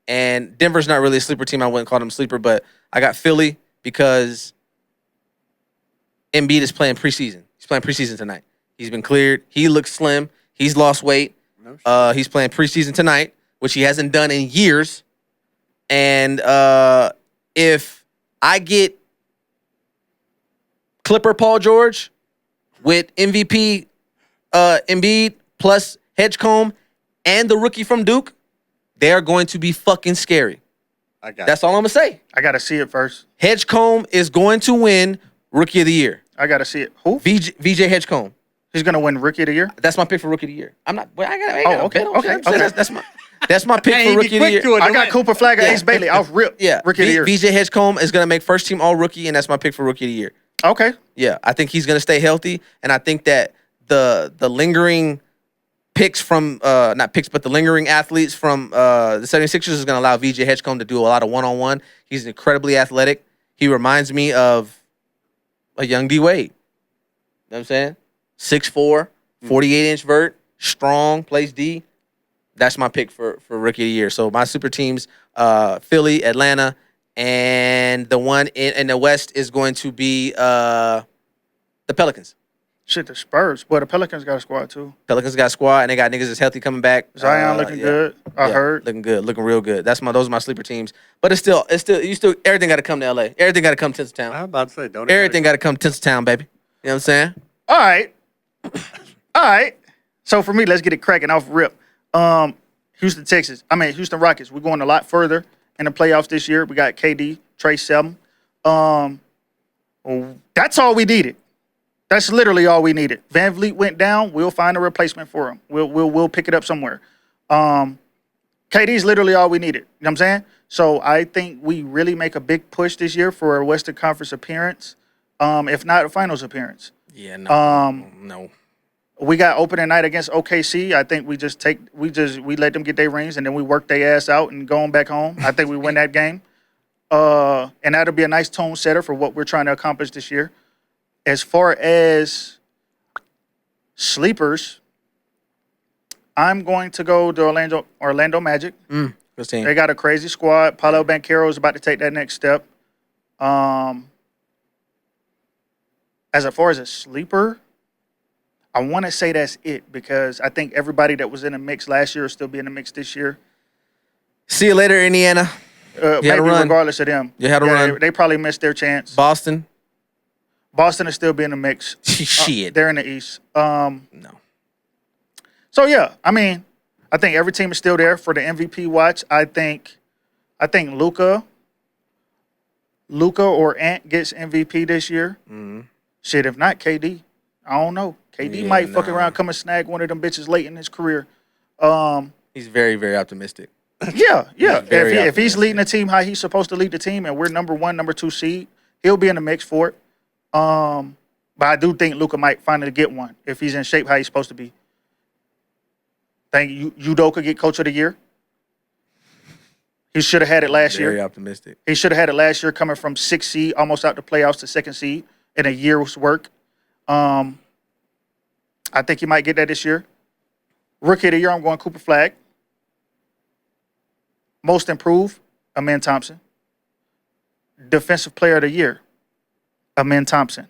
and Denver's not really a sleeper team. I wouldn't call them sleeper, but I got Philly because Embiid is playing preseason. He's playing preseason tonight. He's been cleared. He looks slim. He's lost weight. He's playing preseason tonight, which he hasn't done in years. And if I get Clipper Paul George with MVP Embiid plus Hedgecomb and the rookie from Duke, they are going to be fucking scary. That's all I'm going to say. I got to see it first. Hedgecomb is going to win Rookie of the Year. I got to see it. Who? VJ Hedgecomb. He's going to win Rookie of the Year? That's my pick for Rookie of the Year. I'm not. I got okay. That's my pick for Rookie of the Year. I got Cooper Flagg and Ace Bailey. I'll rip Rookie of the Year. VJ Hedgecomb is going to make first team all rookie, and that's my pick for Rookie of the Year. Okay. Yeah, I think he's going to stay healthy, and I think that the lingering picks from not picks, but the lingering athletes from the 76ers is going to allow VJ Hedgecomb to do a lot of one-on-one. He's incredibly athletic. He reminds me of a young D Wade. You know what I'm saying? 6'4", 48-inch vert, strong, plays D. That's my pick for Rookie of the Year. So my super teams, Philly, Atlanta, and the one in the West is going to be the Pelicans. Shit, the Spurs. But the Pelicans got a squad, too. Pelicans got a squad, and they got niggas that's healthy coming back. Zion looking good. I heard. Looking good. Looking real good. Those are my sleeper teams. But it's still, everything got to come to LA. Everything got to come to Tinseltown. I'm about to say, don't everything got to come to Tinseltown, baby. You know what I'm saying? All right. So for me, let's get it cracking off rip. Houston Rockets. We're going a lot further in the playoffs this year. We got KD, Trey 7. That's all we needed. That's literally all we needed. Van Vliet went down. We'll find a replacement for him. We'll pick it up somewhere. KD's literally all we needed. You know what I'm saying? So I think we really make a big push this year for a Western Conference appearance, if not a finals appearance. Yeah, no. We got opening night against OKC. I think we let them get their rings and then we work their ass out and go on back home. I think we win that game. And that'll be a nice tone setter for what we're trying to accomplish this year. As far as sleepers, I'm going to go to Orlando Magic. Good team. They got a crazy squad. Paolo Banchero is about to take that next step. As far as a sleeper, I want to say that's it because I think everybody that was in the mix last year will still be in the mix this year. See you later, Indiana. Maybe regardless of them. You had to run. They probably missed their chance. Boston will still be in the mix. Shit. They're in the East. No. So, yeah, I mean, I think every team is still there for the MVP watch. I think Luka or Ant gets MVP this year. Mm-hmm. Shit, if not KD, I don't know. KD might fuck around, come and snag one of them bitches late in his career. He's very, very optimistic. Yeah. If he's optimistic. leading the team how he's supposed to lead the team, and we're number 1, number 2 seed, he'll be in the mix for it. But I do think Luka might finally get one if he's in shape how he's supposed to be. Think Udoka get Coach of the Year. He should have had it last year. Very optimistic. He should have had it last year, coming from 6th seed, almost out the playoffs to 2nd seed in a year's work. I think he might get that this year. Rookie of the Year, I'm going Cooper Flagg. Most improved, Amen Thompson. Defensive Player of the Year, Amen Thompson.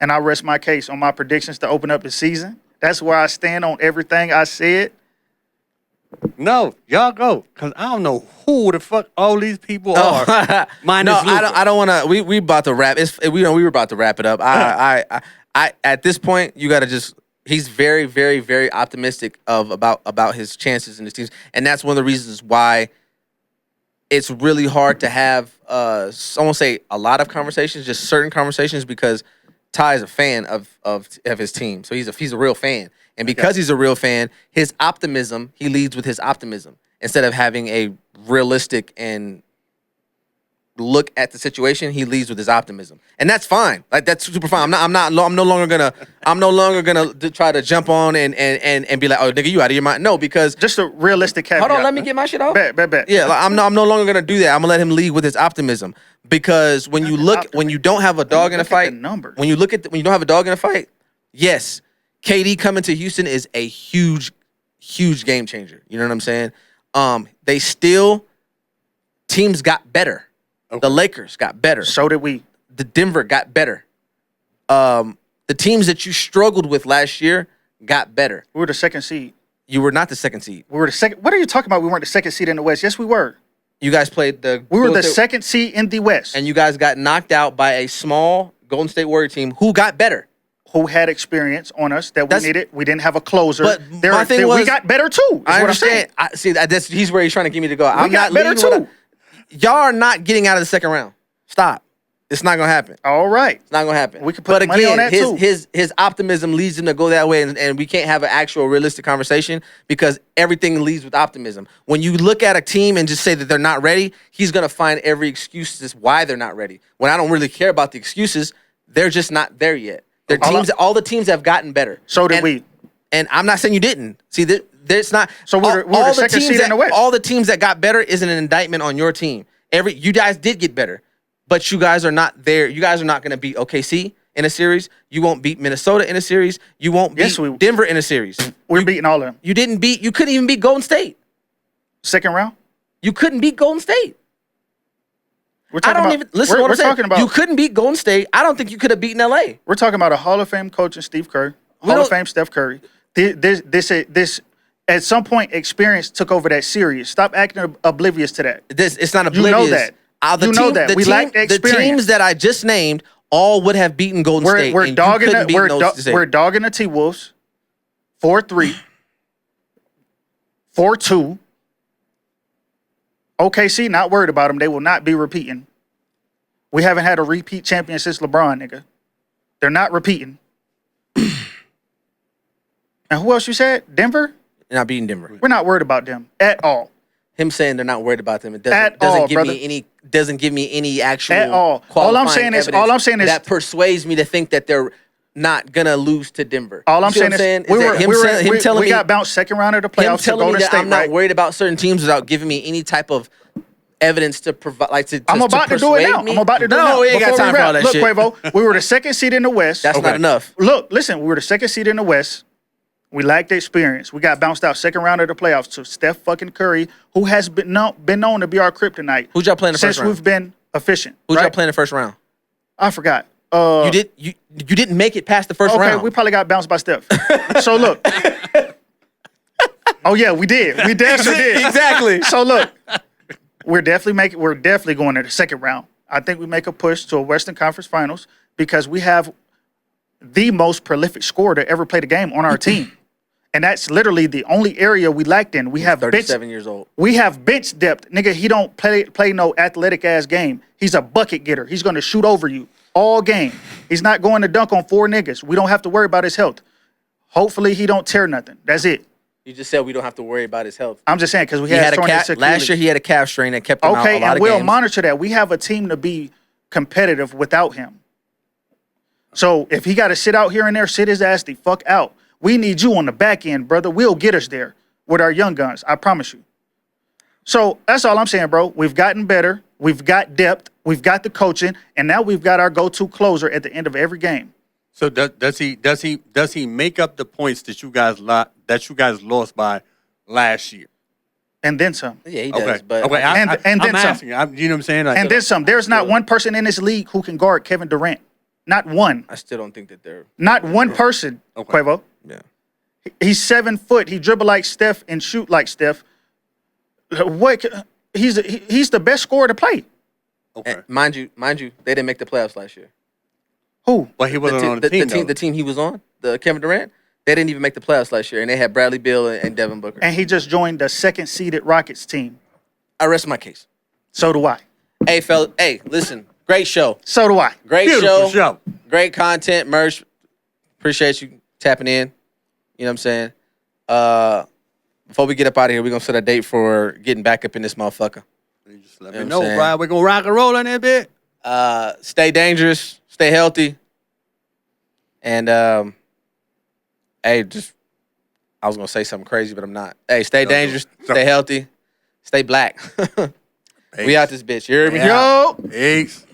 And I rest my case on my predictions to open up the season. That's where I stand on everything I said. No, y'all go, because I don't know who the fuck all these people are. No, I don't want to. We about to wrap. We were about to wrap it up. I at this point, you got to just. He's very, very, very optimistic about his chances in his teams, and that's one of the reasons why it's really hard to have. I won't say a lot of conversations, just certain conversations, because Ty is a fan of his team, so he's a real fan, and because he's a real fan, his optimism, he leads with his optimism instead of having a realistic and look at the situation. He leads with his optimism, and that's fine. Like, that's super fine. I'm no longer gonna try to jump on and be like, oh nigga, you out of your mind. No, because just a realistic caveat. Hold on, let me get my shit off. Bet. Yeah, like, I'm no longer gonna do that. I'm gonna let him lead with his optimism, because when you don't have a dog in a fight, when you don't have a dog in a fight, yes, KD coming to Houston is a huge game changer. You know what I'm saying? Teams got better. Okay. The Lakers got better. So did we. The Denver got better. The teams that you struggled with last year got better. We were the 2nd seed. You were not the 2nd seed. We were the second. What are you talking about? We weren't the 2nd seed in the West. Yes, we were. You guys played We were the 2nd seed in the West. And you guys got knocked out by a small Golden State Warrior team who got better. Who had experience on us that we needed. We didn't have a closer. But my thing was, we got better too. I understand. He's where he's trying to get me to go. I'm got not better too. Y'all are not getting out of the 2nd round. Stop. It's not gonna happen. All right. It's not gonna happen. We can put money on that too. His optimism leads him to go that way, and we can't have an actual realistic conversation because everything leads with optimism. When you look at a team and just say that they're not ready, he's gonna find every excuse as why they're not ready. When I don't really care about the excuses, they're just not there yet. All the teams have gotten better. So did we. And I'm not saying you didn't. See, there's not. So we're the 2nd seed in the West. All the teams that got better isn't an indictment on your team. You guys did get better, but you guys are not there. You guys are not going to beat OKC in a series. You won't beat Minnesota in a series. You won't beat Denver in a series. We're beating all of them. You couldn't even beat Golden State. 2nd round? You couldn't beat Golden State. Listen to what I'm saying. You couldn't beat Golden State. I don't think you could have beaten LA. We're talking about a Hall of Fame coach in Steve Kerr. Hall of Fame Steph Curry. This at some point, experience took over that series. Stop acting oblivious to that. It's not oblivious. You know that. We lack experience. The teams that I just named all would have beaten Golden State. We're dogging the T-Wolves 4-3, 4-2. OKC, not worried about them. They will not be repeating. We haven't had a repeat champion since LeBron, nigga. They're not repeating. And who else you said? Denver? They're not beating Denver. We're not worried about them at all. Him saying they're not worried about them, it doesn't give me any actual at all. All I'm saying is that persuades me to think that they're not gonna lose to Denver. All I'm saying is we got bounced 2nd round of the playoffs to Golden State. I'm not worried about certain teams without giving me any type of evidence to provide, like to I'm about to do it now. me? I'm about to do it now. No, we ain't got Before time we for all wrap, that look, shit. Quavo, we were the second seed in the West. That's not enough. Look, listen, we were the second seed in the West. We lacked the experience. We got bounced out second round of the playoffs to Steph fucking Curry, who has been known to be our kryptonite. Who'd y'all play in the first since round? we've been efficient. Who'd right? y'all play in the first round? I forgot. You didn't make it past the first round. Okay, we probably got bounced by Steph. So look. Oh yeah, we did. We definitely did. Exactly. So look, we're definitely going to the second round. I think we make a push to a Western Conference Finals because we have the most prolific scorer to ever play the game on our team. And that's literally the only area we lacked in. We have 37 years old. We have bench depth. Nigga, he don't play no athletic ass game. He's a bucket getter. He's going to shoot over you all game. He's not going to dunk on 4 niggas. We don't have to worry about his health. Hopefully he don't tear nothing. That's it. You just said we don't have to worry about his health. I'm just saying because he had a calf. Last year he had a calf strain that kept him out a lot of games. Okay, and we'll monitor that. We have a team to be competitive without him. So if he got to sit out here and there, sit his ass the fuck out. We need you on the back end, brother. We'll get us there with our young guns. I promise you. So that's all I'm saying, bro. We've gotten better. We've got depth. We've got the coaching, and now we've got our go-to closer at the end of every game. So does he make up the points that you guys lost by last year? And then some. Yeah, he does. Okay. But okay. And then I'm some. asking. You know what I'm saying? Like, And then some. There's not one person in this league who can guard Kevin Durant. Not one. I still don't think that they're Not one person, Okay. Quavo. Yeah. He's 7 foot. He dribble like Steph and shoot like Steph. What? He's the best scorer to play. okay. And mind you, they didn't make the playoffs last year. Who? But he wasn't on the team. The team he was on, the Kevin Durant, they didn't even make the playoffs last year, and they had Bradley Beal and Devin Booker. And he just joined the second seeded Rockets team. I rest my case. So do I. Hey, fella. Hey, listen. Great show. So do I. Great Beautiful show. Great content, merch. Appreciate you tapping in. You know what I'm saying? Before we get up out of here, we're going to set a date for getting back up in this motherfucker. You just let You me know what I'm know, saying? Brian. We're gonna rock and roll in that bit. Stay dangerous. Stay healthy. And, hey, I was going to say something crazy, but I'm not. Hey, stay dangerous. Stay healthy. Stay black. We out this bitch. You heard me? Yo. Peace.